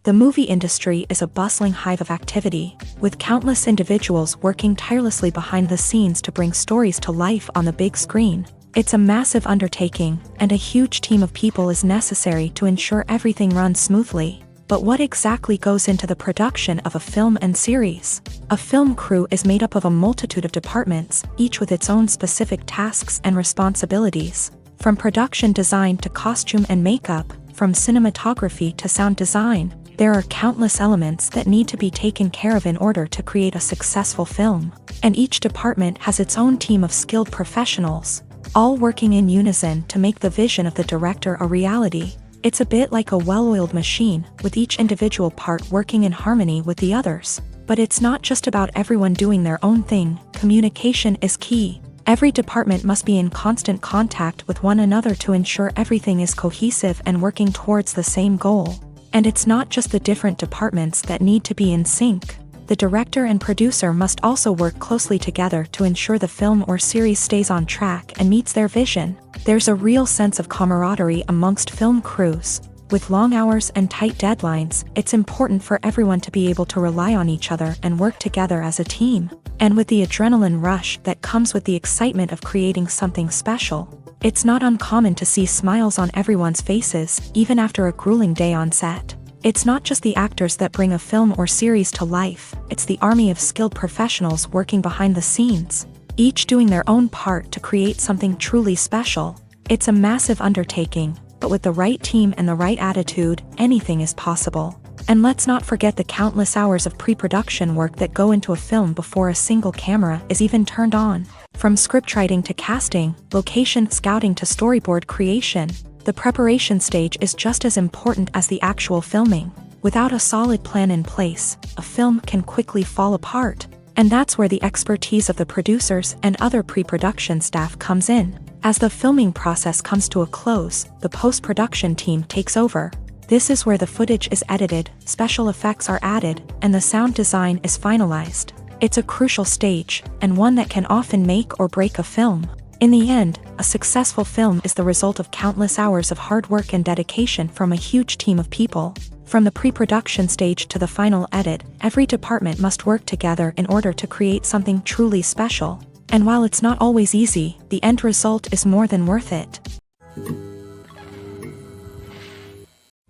The movie industry is a bustling hive of activity, with countless individuals working tirelessly behind the scenes to bring stories to life on the big screen. It's a massive undertaking, and a huge team of people is necessary to ensure everything runs smoothly. But what exactly goes into the production of a film and series? A film crew is made up of a multitude of departments, each with its own specific tasks and responsibilities. From production design to costume and makeup, from cinematography to sound design, there are countless elements that need to be taken care of in order to create a successful film. And each department has its own team of skilled professionals, all working in unison to make the vision of the director a reality. It's a bit like a well-oiled machine, with each individual part working in harmony with the others. But it's not just about everyone doing their own thing. Communication is key. Every department must be in constant contact with one another to ensure everything is cohesive and working towards the same goal. And it's not just the different departments that need to be in sync. The director and producer must also work closely together to ensure the film or series stays on track and meets their vision. There's a real sense of camaraderie amongst film crews. With long hours and tight deadlines, it's important for everyone to be able to rely on each other and work together as a team. And with the adrenaline rush that comes with the excitement of creating something special, it's not uncommon to see smiles on everyone's faces, even after a grueling day on set. It's not just the actors that bring a film or series to life, it's the army of skilled professionals working behind the scenes, each doing their own part to create something truly special. It's a massive undertaking, but with the right team and the right attitude, anything is possible. And let's not forget the countless hours of pre-production work that go into a film before a single camera is even turned on. From scriptwriting to casting, location scouting to storyboard creation, the preparation stage is just as important as the actual filming. Without a solid plan in place, a film can quickly fall apart. And that's where the expertise of the producers and other pre-production staff comes in. As the filming process comes to a close, the post-production team takes over. This is where the footage is edited, special effects are added, and the sound design is finalized. It's a crucial stage, and one that can often make or break a film. In the end, a successful film is the result of countless hours of hard work and dedication from a huge team of people. From the pre-production stage to the final edit, every department must work together in order to create something truly special. And while it's not always easy, the end result is more than worth it.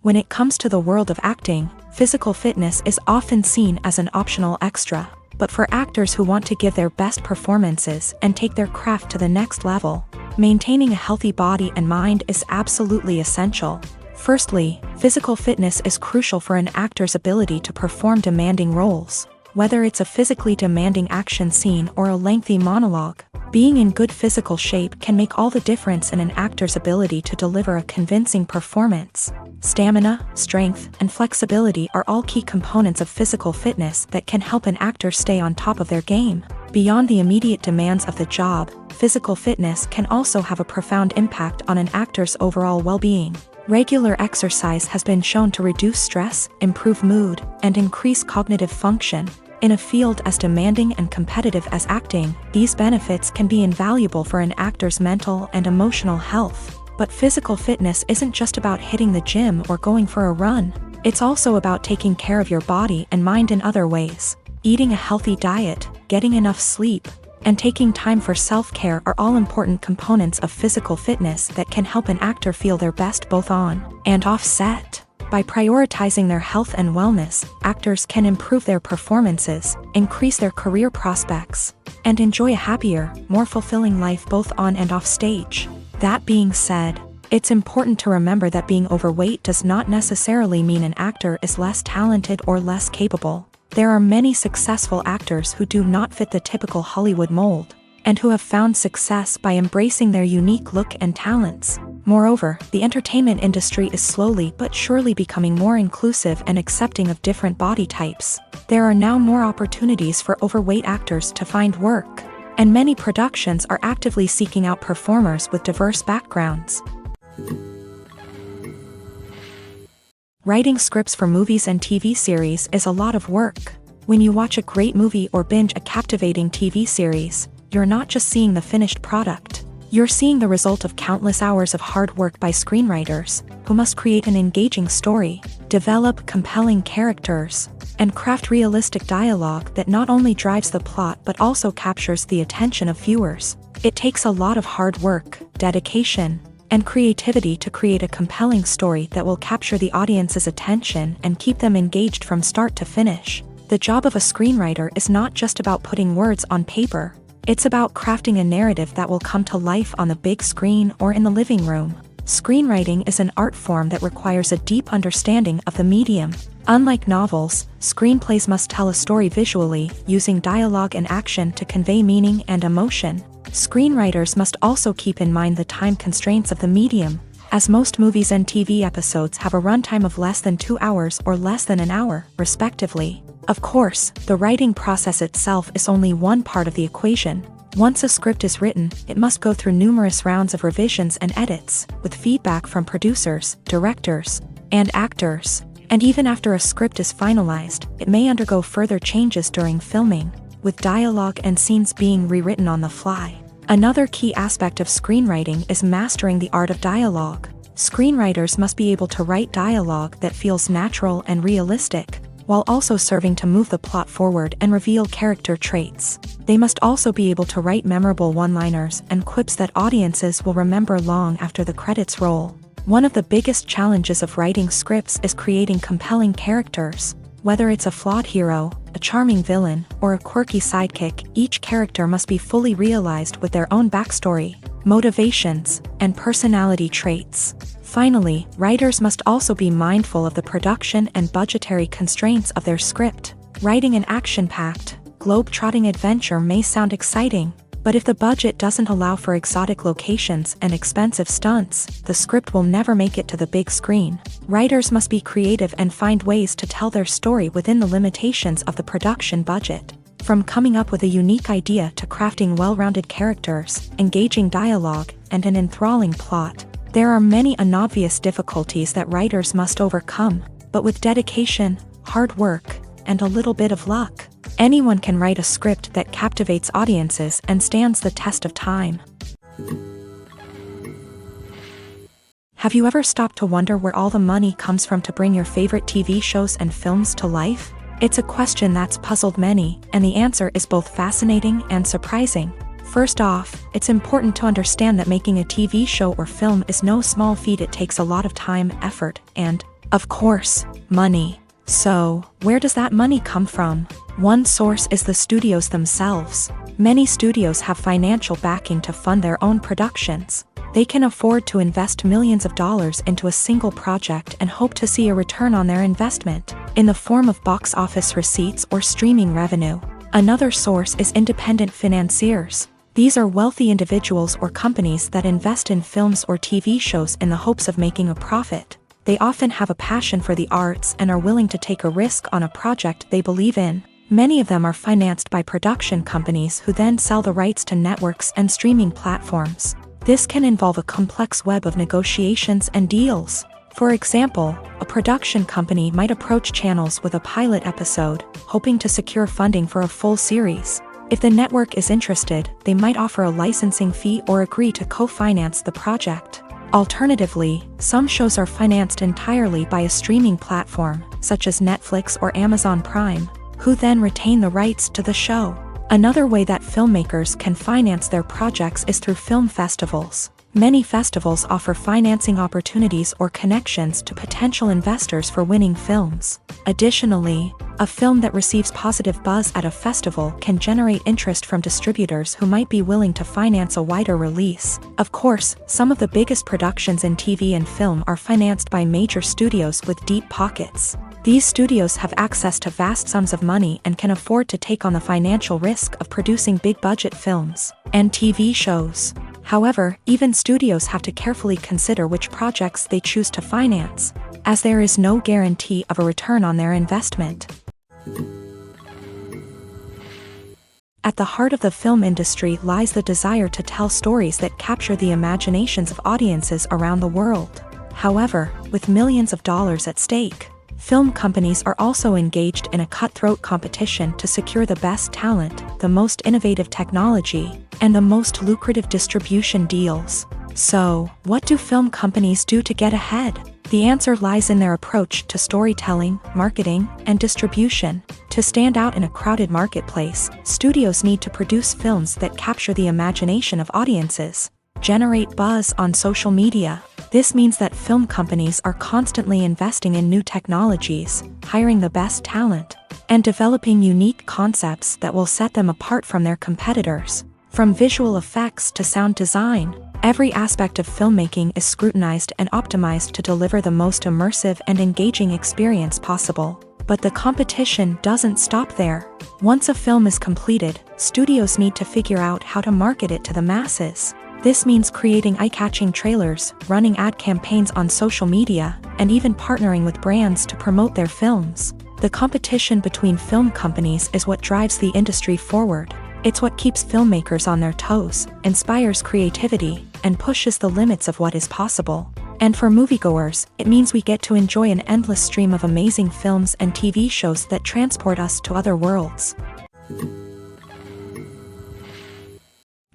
When it comes to the world of acting, physical fitness is often seen as an optional extra. But for actors who want to give their best performances and take their craft to the next level, maintaining a healthy body and mind is absolutely essential. Firstly, physical fitness is crucial for an actor's ability to perform demanding roles. Whether it's a physically demanding action scene or a lengthy monologue, being in good physical shape can make all the difference in an actor's ability to deliver a convincing performance. Stamina, strength, and flexibility are all key components of physical fitness that can help an actor stay on top of their game. Beyond the immediate demands of the job, physical fitness can also have a profound impact on an actor's overall well-being. Regular exercise has been shown to reduce stress, improve mood, and increase cognitive function. In a field as demanding and competitive as acting, these benefits can be invaluable for an actor's mental and emotional health. But physical fitness isn't just about hitting the gym or going for a run. It's also about taking care of your body and mind in other ways. Eating a healthy diet, getting enough sleep, and taking time for self-care are all important components of physical fitness that can help an actor feel their best both on and off set. By prioritizing their health and wellness, actors can improve their performances, increase their career prospects, and enjoy a happier, more fulfilling life both on and off stage. That being said, it's important to remember that being overweight does not necessarily mean an actor is less talented or less capable. There are many successful actors who do not fit the typical Hollywood mold, and who have found success by embracing their unique look and talents. Moreover, the entertainment industry is slowly but surely becoming more inclusive and accepting of different body types. There are now more opportunities for overweight actors to find work, and many productions are actively seeking out performers with diverse backgrounds. Writing scripts for movies and TV series is a lot of work. When you watch a great movie or binge a captivating TV series, you're not just seeing the finished product. You're seeing the result of countless hours of hard work by screenwriters, who must create an engaging story, develop compelling characters, and craft realistic dialogue that not only drives the plot but also captures the attention of viewers. It takes a lot of hard work, dedication, and creativity to create a compelling story that will capture the audience's attention and keep them engaged from start to finish. The job of a screenwriter is not just about putting words on paper. It's about crafting a narrative that will come to life on the big screen or in the living room. Screenwriting is an art form that requires a deep understanding of the medium. Unlike novels, screenplays must tell a story visually, using dialogue and action to convey meaning and emotion. Screenwriters must also keep in mind the time constraints of the medium, as most movies and TV episodes have a runtime of less than 2 hours or less than an hour, respectively. Of course, the writing process itself is only one part of the equation. Once a script is written, it must go through numerous rounds of revisions and edits, with feedback from producers, directors, and actors. And even after a script is finalized, it may undergo further changes during filming, with dialogue and scenes being rewritten on the fly. Another key aspect of screenwriting is mastering the art of dialogue. Screenwriters must be able to write dialogue that feels natural and realistic, while also serving to move the plot forward and reveal character traits. They must also be able to write memorable one-liners and quips that audiences will remember long after the credits roll. One of the biggest challenges of writing scripts is creating compelling characters. Whether it's a flawed hero, a charming villain, or a quirky sidekick, each character must be fully realized with their own backstory, motivations, and personality traits. Finally, writers must also be mindful of the production and budgetary constraints of their script. Writing an action-packed, globe-trotting adventure may sound exciting, but if the budget doesn't allow for exotic locations and expensive stunts, the script will never make it to the big screen. Writers must be creative and find ways to tell their story within the limitations of the production budget. From coming up with a unique idea to crafting well-rounded characters, engaging dialogue, and an enthralling plot, there are many unobvious difficulties that writers must overcome, but with dedication, hard work, and a little bit of luck, anyone can write a script that captivates audiences and stands the test of time. Have you ever stopped to wonder where all the money comes from to bring your favorite TV shows and films to life? It's a question that's puzzled many, and the answer is both fascinating and surprising. First off, it's important to understand that making a TV show or film is no small feat. It takes a lot of time, effort, and, of course, money. So, where does that money come from? One source is the studios themselves. Many studios have financial backing to fund their own productions. They can afford to invest millions of dollars into a single project and hope to see a return on their investment, in the form of box office receipts or streaming revenue. Another source is independent financiers. These are wealthy individuals or companies that invest in films or TV shows in the hopes of making a profit. They often have a passion for the arts and are willing to take a risk on a project they believe in. Many of them are financed by production companies who then sell the rights to networks and streaming platforms. This can involve a complex web of negotiations and deals. For example, a production company might approach channels with a pilot episode, hoping to secure funding for a full series. If the network is interested, they might offer a licensing fee or agree to co-finance the project. Alternatively, some shows are financed entirely by a streaming platform, such as Netflix or Amazon Prime, who then retain the rights to the show. Another way that filmmakers can finance their projects is through film festivals. Many festivals offer financing opportunities or connections to potential investors for winning films. Additionally, a film that receives positive buzz at a festival can generate interest from distributors who might be willing to finance a wider release. Of course, some of the biggest productions in TV and film are financed by major studios with deep pockets. These studios have access to vast sums of money and can afford to take on the financial risk of producing big-budget films and TV shows. However, even studios have to carefully consider which projects they choose to finance, as there is no guarantee of a return on their investment. At the heart of the film industry lies the desire to tell stories that capture the imaginations of audiences around the world. However, with millions of dollars at stake, film companies are also engaged in a cutthroat competition to secure the best talent, the most innovative technology, and the most lucrative distribution deals. So, what do film companies do to get ahead? The answer lies in their approach to storytelling, marketing, and distribution. To stand out in a crowded marketplace, studios need to produce films that capture the imagination of audiences, generate buzz on social media. This means that film companies are constantly investing in new technologies, hiring the best talent, and developing unique concepts that will set them apart from their competitors. From visual effects to sound design, every aspect of filmmaking is scrutinized and optimized to deliver the most immersive and engaging experience possible. But the competition doesn't stop there. Once a film is completed, studios need to figure out how to market it to the masses. This means creating eye-catching trailers, running ad campaigns on social media, and even partnering with brands to promote their films. The competition between film companies is what drives the industry forward. It's what keeps filmmakers on their toes, inspires creativity, and pushes the limits of what is possible. And for moviegoers, it means we get to enjoy an endless stream of amazing films and TV shows that transport us to other worlds.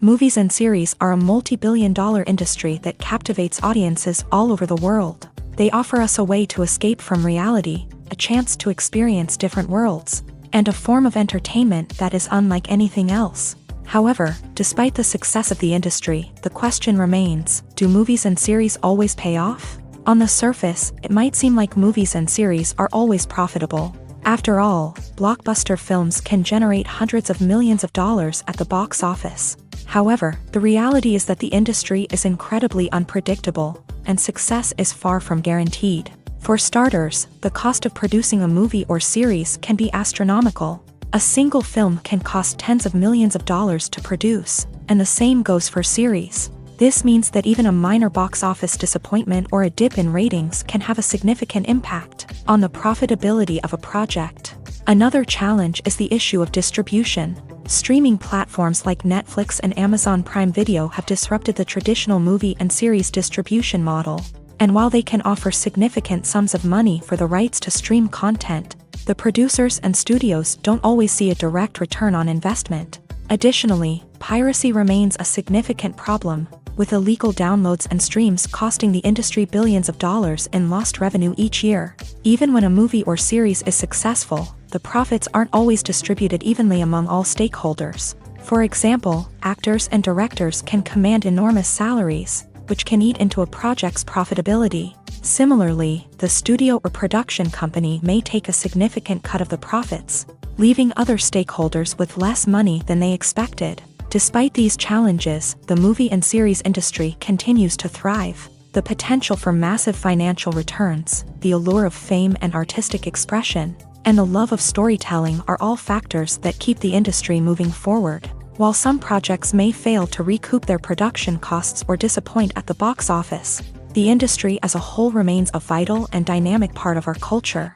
Movies and series are a multi-billion-dollar industry that captivates audiences all over the world. They offer us a way to escape from reality, a chance to experience different worlds, and a form of entertainment that is unlike anything else. However, despite the success of the industry, the question remains, do movies and series always pay off? On the surface, it might seem like movies and series are always profitable. After all, blockbuster films can generate hundreds of millions of dollars at the box office. However, the reality is that the industry is incredibly unpredictable, and success is far from guaranteed. For starters, the cost of producing a movie or series can be astronomical. A single film can cost tens of millions of dollars to produce, and the same goes for series. This means that even a minor box office disappointment or a dip in ratings can have a significant impact on the profitability of a project. Another challenge is the issue of distribution. Streaming platforms like Netflix and Amazon Prime Video have disrupted the traditional movie and series distribution model. And while they can offer significant sums of money for the rights to stream content, the producers and studios don't always see a direct return on investment. Additionally, piracy remains a significant problem, with illegal downloads and streams costing the industry billions of dollars in lost revenue each year. Even when a movie or series is successful, the profits aren't always distributed evenly among all stakeholders. For example, actors and directors can command enormous salaries, which can eat into a project's profitability. Similarly, the studio or production company may take a significant cut of the profits, leaving other stakeholders with less money than they expected. Despite these challenges, the movie and series industry continues to thrive. The potential for massive financial returns, the allure of fame and artistic expression, and the love of storytelling are all factors that keep the industry moving forward. While some projects may fail to recoup their production costs or disappoint at the box office, the industry as a whole remains a vital and dynamic part of our culture.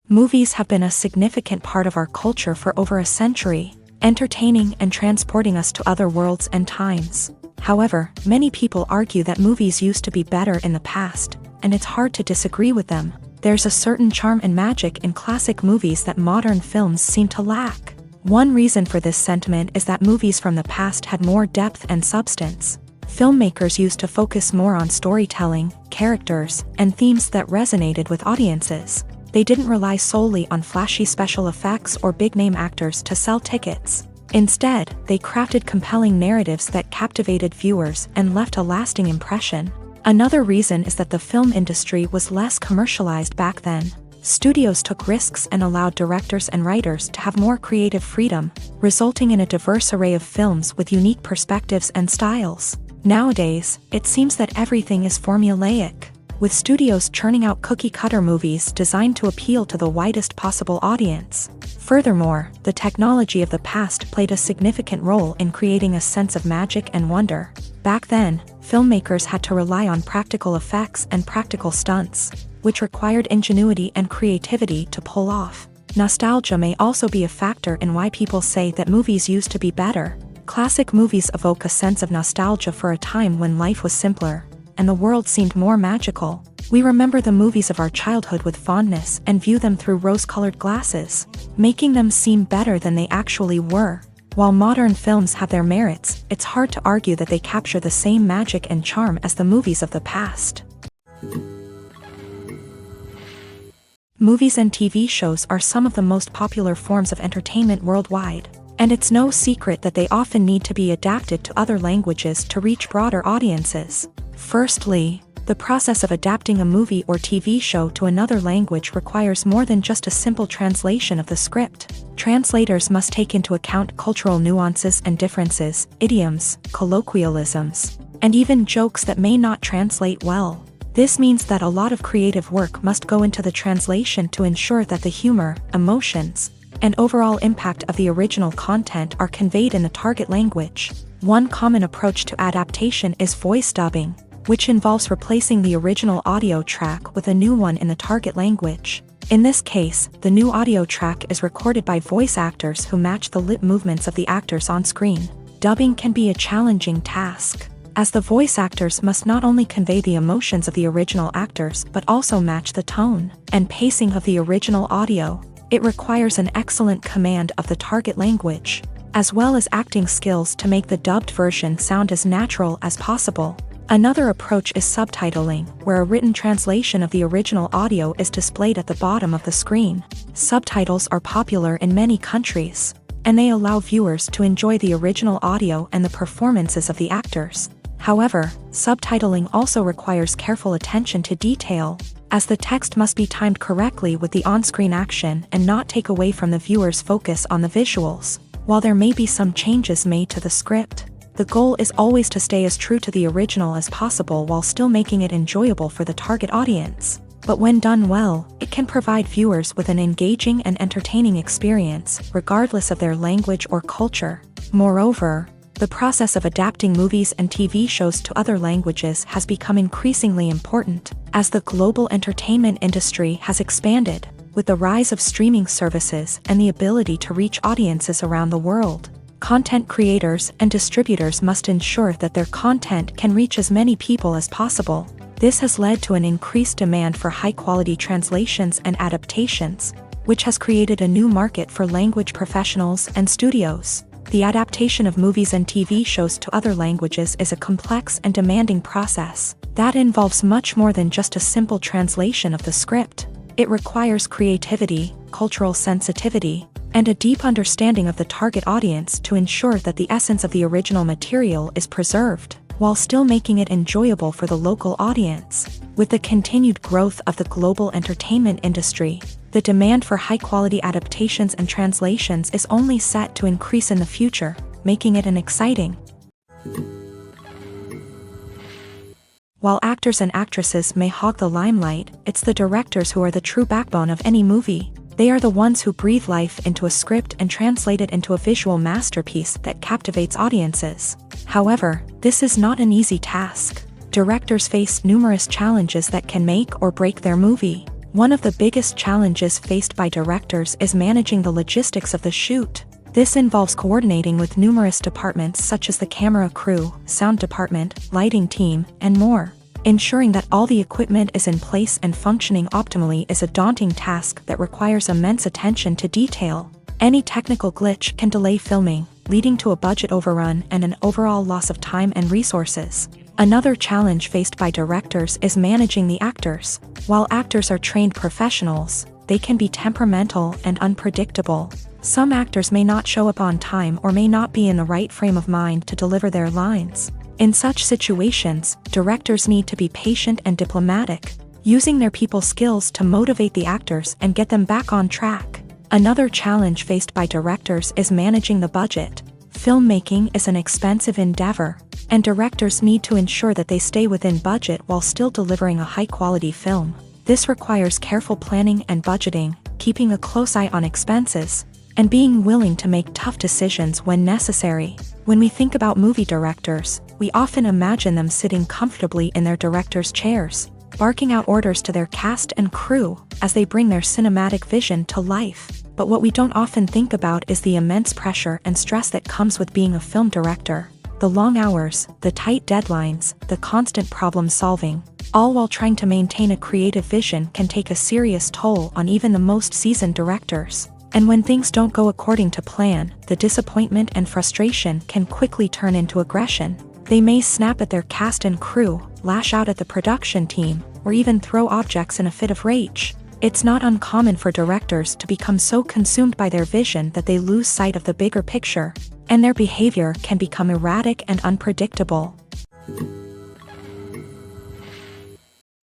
Movies have been a significant part of our culture for over a century, entertaining and transporting us to other worlds and times. However, many people argue that movies used to be better in the past, and it's hard to disagree with them. There's a certain charm and magic in classic movies that modern films seem to lack. One reason for this sentiment is that movies from the past had more depth and substance. Filmmakers used to focus more on storytelling, characters, and themes that resonated with audiences. They didn't rely solely on flashy special effects or big-name actors to sell tickets. Instead, they crafted compelling narratives that captivated viewers and left a lasting impression. Another reason is that the film industry was less commercialized back then. Studios took risks and allowed directors and writers to have more creative freedom, resulting in a diverse array of films with unique perspectives and styles. Nowadays, it seems that everything is formulaic, with studios churning out cookie-cutter movies designed to appeal to the widest possible audience. Furthermore, the technology of the past played a significant role in creating a sense of magic and wonder. Back then, filmmakers had to rely on practical effects and practical stunts, which required ingenuity and creativity to pull off. Nostalgia may also be a factor in why people say that movies used to be better. Classic movies evoke a sense of nostalgia for a time when life was simpler, and the world seemed more magical. We remember the movies of our childhood with fondness and view them through rose-colored glasses, making them seem better than they actually were. While modern films have their merits, it's hard to argue that they capture the same magic and charm as the movies of the past. Movies and TV shows are some of the most popular forms of entertainment worldwide, and it's no secret that they often need to be adapted to other languages to reach broader audiences. Firstly, the process of adapting a movie or TV show to another language requires more than just a simple translation of the script. Translators must take into account cultural nuances and differences, idioms, colloquialisms, and even jokes that may not translate well. This means that a lot of creative work must go into the translation to ensure that the humor, emotions, and overall impact of the original content are conveyed in the target language. One common approach to adaptation is voice dubbing, which involves replacing the original audio track with a new one in the target language. In this case, the new audio track is recorded by voice actors who match the lip movements of the actors on screen. Dubbing can be a challenging task, as the voice actors must not only convey the emotions of the original actors but also match the tone and pacing of the original audio. It requires an excellent command of the target language, as well as acting skills to make the dubbed version sound as natural as possible. Another approach is subtitling, where a written translation of the original audio is displayed at the bottom of the screen. Subtitles are popular in many countries, and they allow viewers to enjoy the original audio and the performances of the actors. However, subtitling also requires careful attention to detail, as the text must be timed correctly with the on-screen action and not take away from the viewer's focus on the visuals. While there may be some changes made to the script, the goal is always to stay as true to the original as possible while still making it enjoyable for the target audience. But when done well, it can provide viewers with an engaging and entertaining experience, regardless of their language or culture. Moreover, the process of adapting movies and TV shows to other languages has become increasingly important, as the global entertainment industry has expanded, with the rise of streaming services and the ability to reach audiences around the world. Content creators and distributors must ensure that their content can reach as many people as possible. This has led to an increased demand for high-quality translations and adaptations, which has created a new market for language professionals and studios. The adaptation of movies and TV shows to other languages is a complex and demanding process that involves much more than just a simple translation of the script. It requires creativity, cultural sensitivity, and a deep understanding of the target audience to ensure that the essence of the original material is preserved, while still making it enjoyable for the local audience. With the continued growth of the global entertainment industry, the demand for high-quality adaptations and translations is only set to increase in the future, making it an exciting. While actors and actresses may hog the limelight, it's the directors who are the true backbone of any movie. They are the ones who breathe life into a script and translate it into a visual masterpiece that captivates audiences. However, this is not an easy task. Directors face numerous challenges that can make or break their movie. One of the biggest challenges faced by directors is managing the logistics of the shoot. This involves coordinating with numerous departments such as the camera crew, sound department, lighting team, and more. Ensuring that all the equipment is in place and functioning optimally is a daunting task that requires immense attention to detail. Any technical glitch can delay filming, leading to a budget overrun and an overall loss of time and resources. Another challenge faced by directors is managing the actors. While actors are trained professionals, they can be temperamental and unpredictable. Some actors may not show up on time or may not be in the right frame of mind to deliver their lines. In such situations, directors need to be patient and diplomatic, using their people skills to motivate the actors and get them back on track. Another challenge faced by directors is managing the budget. Filmmaking is an expensive endeavor, and directors need to ensure that they stay within budget while still delivering a high-quality film. This requires careful planning and budgeting, keeping a close eye on expenses, and being willing to make tough decisions when necessary. When we think about movie directors, we often imagine them sitting comfortably in their director's chairs, barking out orders to their cast and crew as they bring their cinematic vision to life. But what we don't often think about is the immense pressure and stress that comes with being a film director. The long hours, the tight deadlines, the constant problem solving, all while trying to maintain a creative vision can take a serious toll on even the most seasoned directors. And when things don't go according to plan, the disappointment and frustration can quickly turn into aggression. They may snap at their cast and crew, lash out at the production team, or even throw objects in a fit of rage. It's not uncommon for directors to become so consumed by their vision that they lose sight of the bigger picture, and their behavior can become erratic and unpredictable.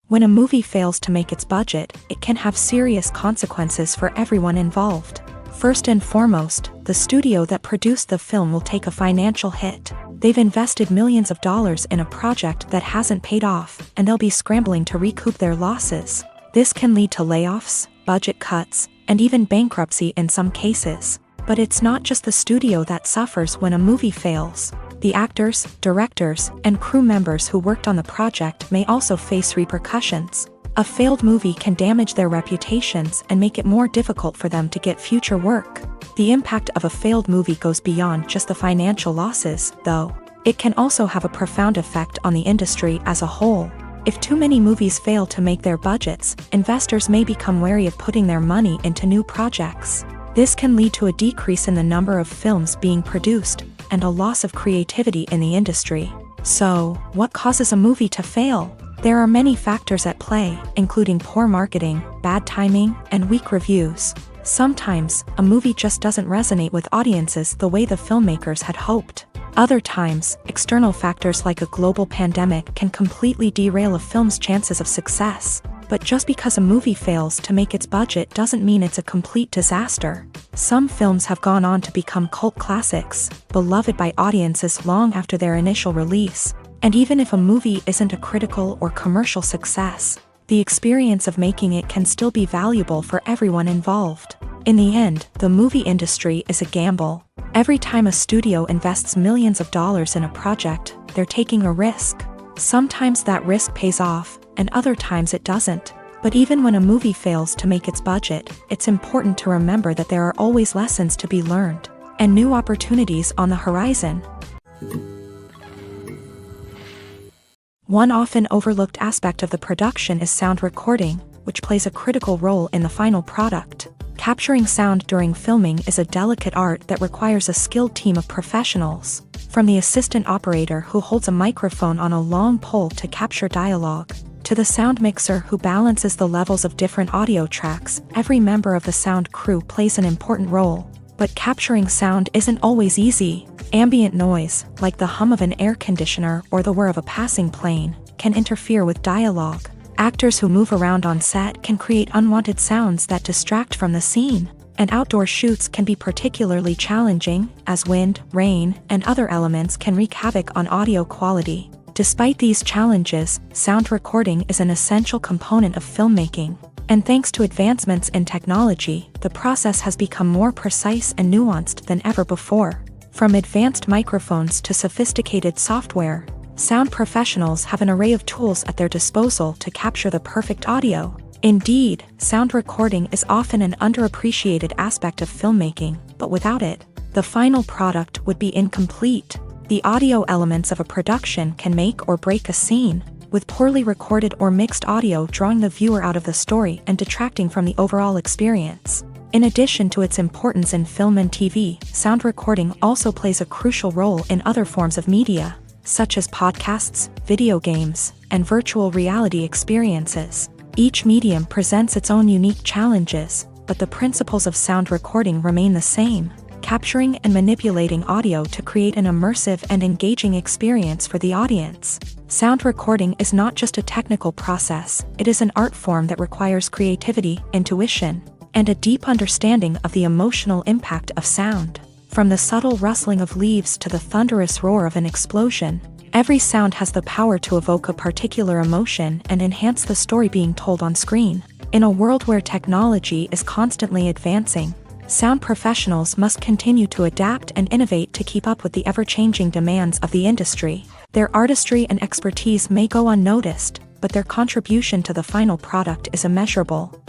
When a movie fails to make its budget, it can have serious consequences for everyone involved. First and foremost, the studio that produced the film will take a financial hit. They've invested millions of dollars in a project that hasn't paid off, and they'll be scrambling to recoup their losses. This can lead to layoffs, budget cuts, and even bankruptcy in some cases. But it's not just the studio that suffers when a movie fails. The actors, directors, and crew members who worked on the project may also face repercussions. A failed movie can damage their reputations and make it more difficult for them to get future work. The impact of a failed movie goes beyond just the financial losses, though. It can also have a profound effect on the industry as a whole. If too many movies fail to make their budgets, investors may become wary of putting their money into new projects. This can lead to a decrease in the number of films being produced, and a loss of creativity in the industry. So, what causes a movie to fail? There are many factors at play, including poor marketing, bad timing, and weak reviews. Sometimes, a movie just doesn't resonate with audiences the way the filmmakers had hoped. Other times, external factors like a global pandemic can completely derail a film's chances of success. But just because a movie fails to make its budget doesn't mean it's a complete disaster. Some films have gone on to become cult classics, beloved by audiences long after their initial release. And even if a movie isn't a critical or commercial success, the experience of making it can still be valuable for everyone involved. In the end, the movie industry is a gamble. Every time a studio invests millions of dollars in a project, they're taking a risk. Sometimes that risk pays off, and other times it doesn't. But even when a movie fails to make its budget, it's important to remember that there are always lessons to be learned, and new opportunities on the horizon. One often overlooked aspect of the production is sound recording, which plays a critical role in the final product. Capturing sound during filming is a delicate art that requires a skilled team of professionals. From the assistant operator who holds a microphone on a long pole to capture dialogue, to the sound mixer who balances the levels of different audio tracks, every member of the sound crew plays an important role. But capturing sound isn't always easy. Ambient noise, like the hum of an air conditioner or the whir of a passing plane, can interfere with dialogue. Actors who move around on set can create unwanted sounds that distract from the scene. And outdoor shoots can be particularly challenging, as wind, rain, and other elements can wreak havoc on audio quality. Despite these challenges, sound recording is an essential component of filmmaking. And thanks to advancements in technology, the process has become more precise and nuanced than ever before. From advanced microphones to sophisticated software, sound professionals have an array of tools at their disposal to capture the perfect audio. Indeed, sound recording is often an underappreciated aspect of filmmaking, but without it, the final product would be incomplete. The audio elements of a production can make or break a scene, with poorly recorded or mixed audio drawing the viewer out of the story and detracting from the overall experience. In addition to its importance in film and TV, sound recording also plays a crucial role in other forms of media, such as podcasts, video games, and virtual reality experiences. Each medium presents its own unique challenges, but the principles of sound recording remain the same: capturing and manipulating audio to create an immersive and engaging experience for the audience. Sound recording is not just a technical process, it is an art form that requires creativity, intuition, and a deep understanding of the emotional impact of sound. From the subtle rustling of leaves to the thunderous roar of an explosion, every sound has the power to evoke a particular emotion and enhance the story being told on screen. In a world where technology is constantly advancing, sound professionals must continue to adapt and innovate to keep up with the ever-changing demands of the industry. Their artistry and expertise may go unnoticed, but their contribution to the final product is immeasurable.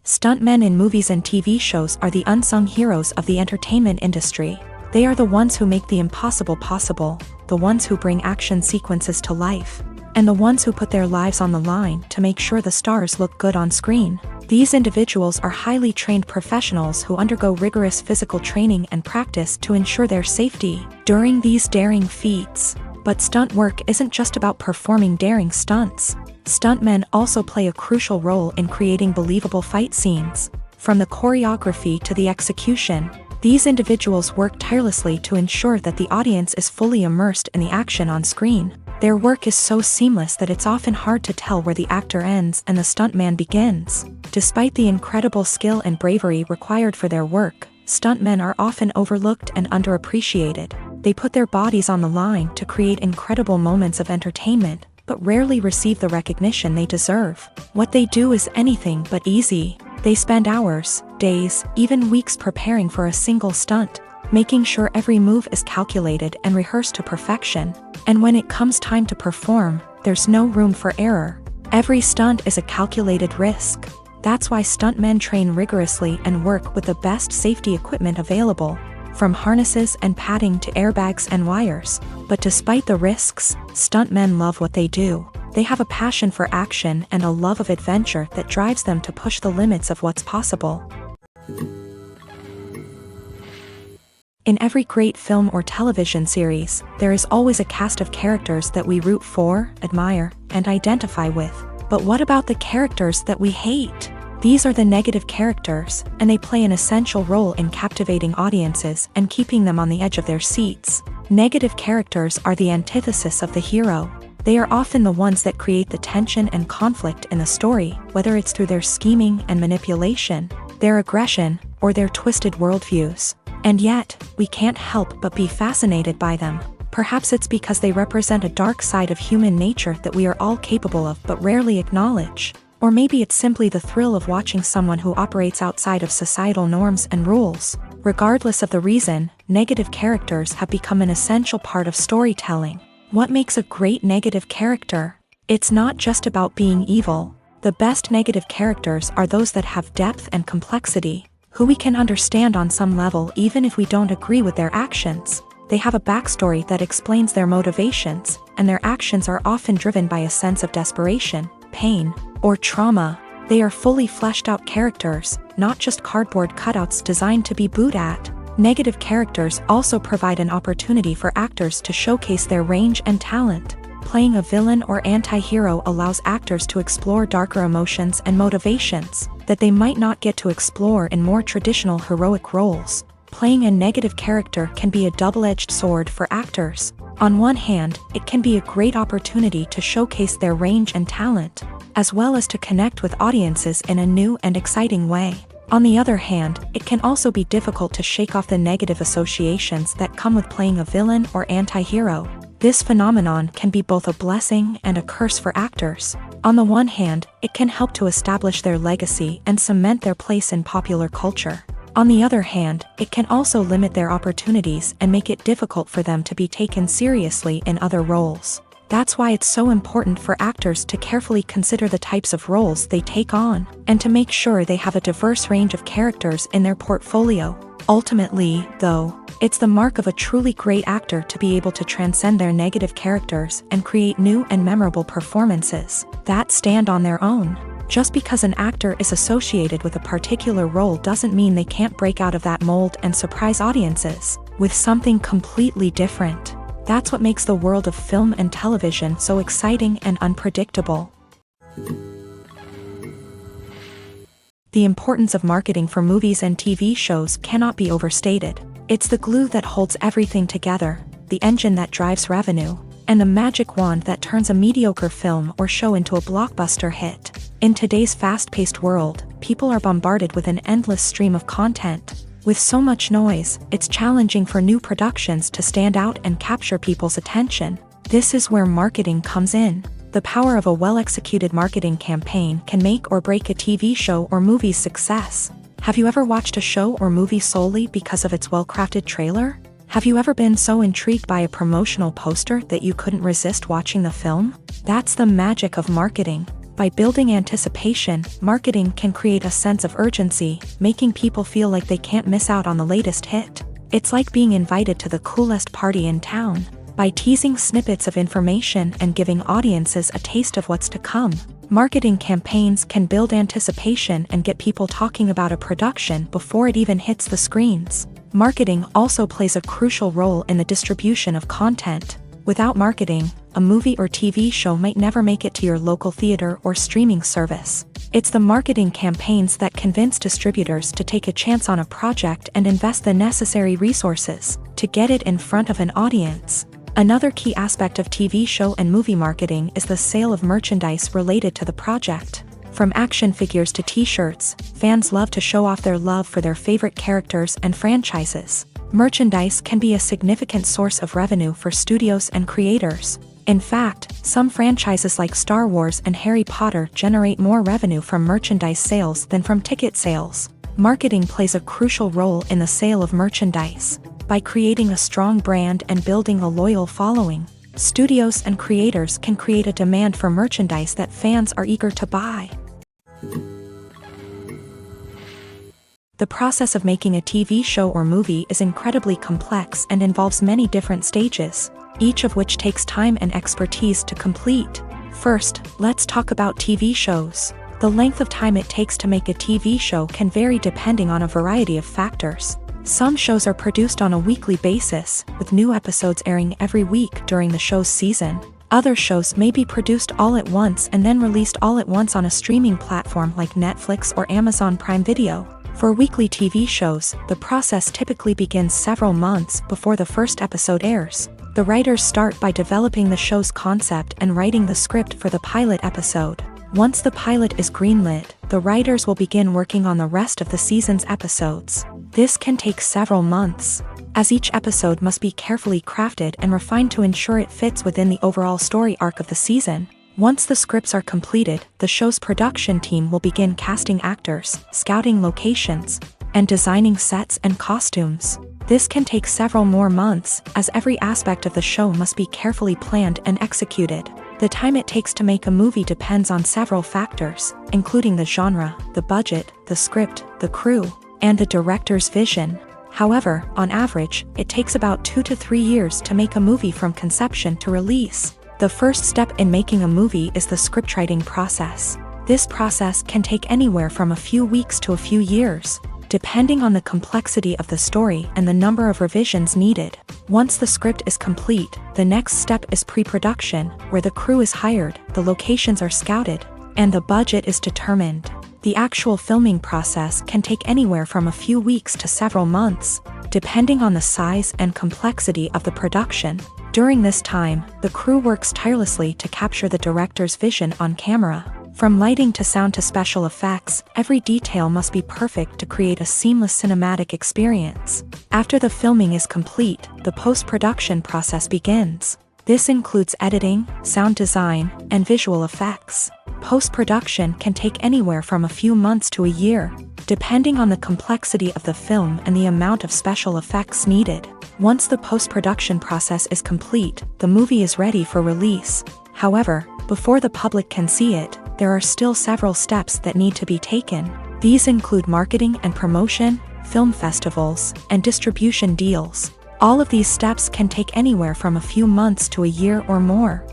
Stuntmen in movies and TV shows are the unsung heroes of the entertainment industry. They are the ones who make the impossible possible, the ones who bring action sequences to life, and the ones who put their lives on the line to make sure the stars look good on screen. These individuals are highly trained professionals who undergo rigorous physical training and practice to ensure their safety. During these daring feats, But stunt work isn't just about performing daring stunts. Stuntmen also play a crucial role in creating believable fight scenes. From the choreography to the execution, these individuals work tirelessly to ensure that the audience is fully immersed in the action on screen. Their work is so seamless that it's often hard to tell where the actor ends and the stuntman begins. Despite the incredible skill and bravery required for their work, stuntmen are often overlooked and underappreciated. They put their bodies on the line to create incredible moments of entertainment, but rarely receive the recognition they deserve. What they do is anything but easy. They spend hours, days, even weeks preparing for a single stunt, making sure every move is calculated and rehearsed to perfection. And when it comes time to perform, there's no room for error. Every stunt is a calculated risk. That's why stuntmen train rigorously and work with the best safety equipment available, from harnesses and padding to airbags and wires. But despite the risks, stuntmen love what they do. They have a passion for action and a love of adventure that drives them to push the limits of what's possible. In every great film or television series, there is always a cast of characters that we root for, admire, and identify with. But what about the characters that we hate? These are the negative characters, and they play an essential role in captivating audiences and keeping them on the edge of their seats. Negative characters are the antithesis of the hero. They are often the ones that create the tension and conflict in the story, whether it's through their scheming and manipulation, their aggression, or their twisted worldviews. And yet, we can't help but be fascinated by them. Perhaps it's because they represent a dark side of human nature that we are all capable of but rarely acknowledge. Or maybe it's simply the thrill of watching someone who operates outside of societal norms and rules. Regardless of the reason, negative characters have become an essential part of storytelling. What makes a great negative character? It's not just about being evil. The best negative characters are those that have depth and complexity, who we can understand on some level even if we don't agree with their actions. They have a backstory that explains their motivations, and their actions are often driven by a sense of desperation, pain, or trauma. They are fully fleshed out characters, not just cardboard cutouts designed to be booed at. Negative characters also provide an opportunity for actors to showcase their range and talent. Playing a villain or anti-hero allows actors to explore darker emotions and motivations that they might not get to explore in more traditional heroic roles. Playing a negative character can be a double-edged sword for actors. On one hand, it can be a great opportunity to showcase their range and talent, as well as to connect with audiences in a new and exciting way. On the other hand, it can also be difficult to shake off the negative associations that come with playing a villain or anti-hero. This phenomenon can be both a blessing and a curse for actors. On the one hand, it can help to establish their legacy and cement their place in popular culture. On the other hand, it can also limit their opportunities and make it difficult for them to be taken seriously in other roles. That's why it's so important for actors to carefully consider the types of roles they take on, and to make sure they have a diverse range of characters in their portfolio. Ultimately, though, it's the mark of a truly great actor to be able to transcend their negative characters and create new and memorable performances that stand on their own. Just because an actor is associated with a particular role doesn't mean they can't break out of that mold and surprise audiences with something completely different. That's what makes the world of film and television so exciting and unpredictable. The importance of marketing for movies and TV shows cannot be overstated. It's the glue that holds everything together, the engine that drives revenue, and the magic wand that turns a mediocre film or show into a blockbuster hit. In today's fast-paced world, people are bombarded with an endless stream of content. With so much noise, it's challenging for new productions to stand out and capture people's attention. This is where marketing comes in. The power of a well-executed marketing campaign can make or break a TV show or movie's success. Have you ever watched a show or movie solely because of its well-crafted trailer? Have you ever been so intrigued by a promotional poster that you couldn't resist watching the film? That's the magic of marketing. By building anticipation, marketing can create a sense of urgency, making people feel like they can't miss out on the latest hit. It's like being invited to the coolest party in town. By teasing snippets of information and giving audiences a taste of what's to come, marketing campaigns can build anticipation and get people talking about a production before it even hits the screens. Marketing also plays a crucial role in the distribution of content. Without marketing, a movie or TV show might never make it to your local theater or streaming service. It's the marketing campaigns that convince distributors to take a chance on a project and invest the necessary resources to get it in front of an audience. Another key aspect of TV show and movie marketing is the sale of merchandise related to the project. From action figures to t-shirts, fans love to show off their love for their favorite characters and franchises. Merchandise can be a significant source of revenue for studios and creators. In fact, some franchises like Star Wars and Harry Potter generate more revenue from merchandise sales than from ticket sales. Marketing plays a crucial role in the sale of merchandise. By creating a strong brand and building a loyal following, studios and creators can create a demand for merchandise that fans are eager to buy. The process of making a TV show or movie is incredibly complex and involves many different stages, each of which takes time and expertise to complete. First, let's talk about TV shows. The length of time it takes to make a TV show can vary depending on a variety of factors. Some shows are produced on a weekly basis, with new episodes airing every week during the show's season. Other shows may be produced all at once and then released all at once on a streaming platform like Netflix or Amazon Prime Video. For weekly TV shows, the process typically begins several months before the first episode airs. The writers start by developing the show's concept and writing the script for the pilot episode. Once the pilot is greenlit, the writers will begin working on the rest of the season's episodes. This can take several months, as each episode must be carefully crafted and refined to ensure it fits within the overall story arc of the season. Once the scripts are completed, the show's production team will begin casting actors, scouting locations, and designing sets and costumes. This can take several more months, as every aspect of the show must be carefully planned and executed. The time it takes to make a movie depends on several factors, including the genre, the budget, the script, the crew, and the director's vision. However, on average, it takes about 2 to 3 years to make a movie from conception to release. The first step in making a movie is the scriptwriting process. This process can take anywhere from a few weeks to a few years, depending on the complexity of the story and the number of revisions needed. Once the script is complete, the next step is pre-production, where the crew is hired, the locations are scouted, and the budget is determined. The actual filming process can take anywhere from a few weeks to several months, depending on the size and complexity of the production. During this time, the crew works tirelessly to capture the director's vision on camera. From lighting to sound to special effects, every detail must be perfect to create a seamless cinematic experience. After the filming is complete, the post-production process begins. This includes editing, sound design, and visual effects. Post-production can take anywhere from a few months to a year, depending on the complexity of the film and the amount of special effects needed. Once the post-production process is complete, the movie is ready for release. However, before the public can see it, there are still several steps that need to be taken. These include marketing and promotion, film festivals, and distribution deals. All of these steps can take anywhere from a few months to a year or more.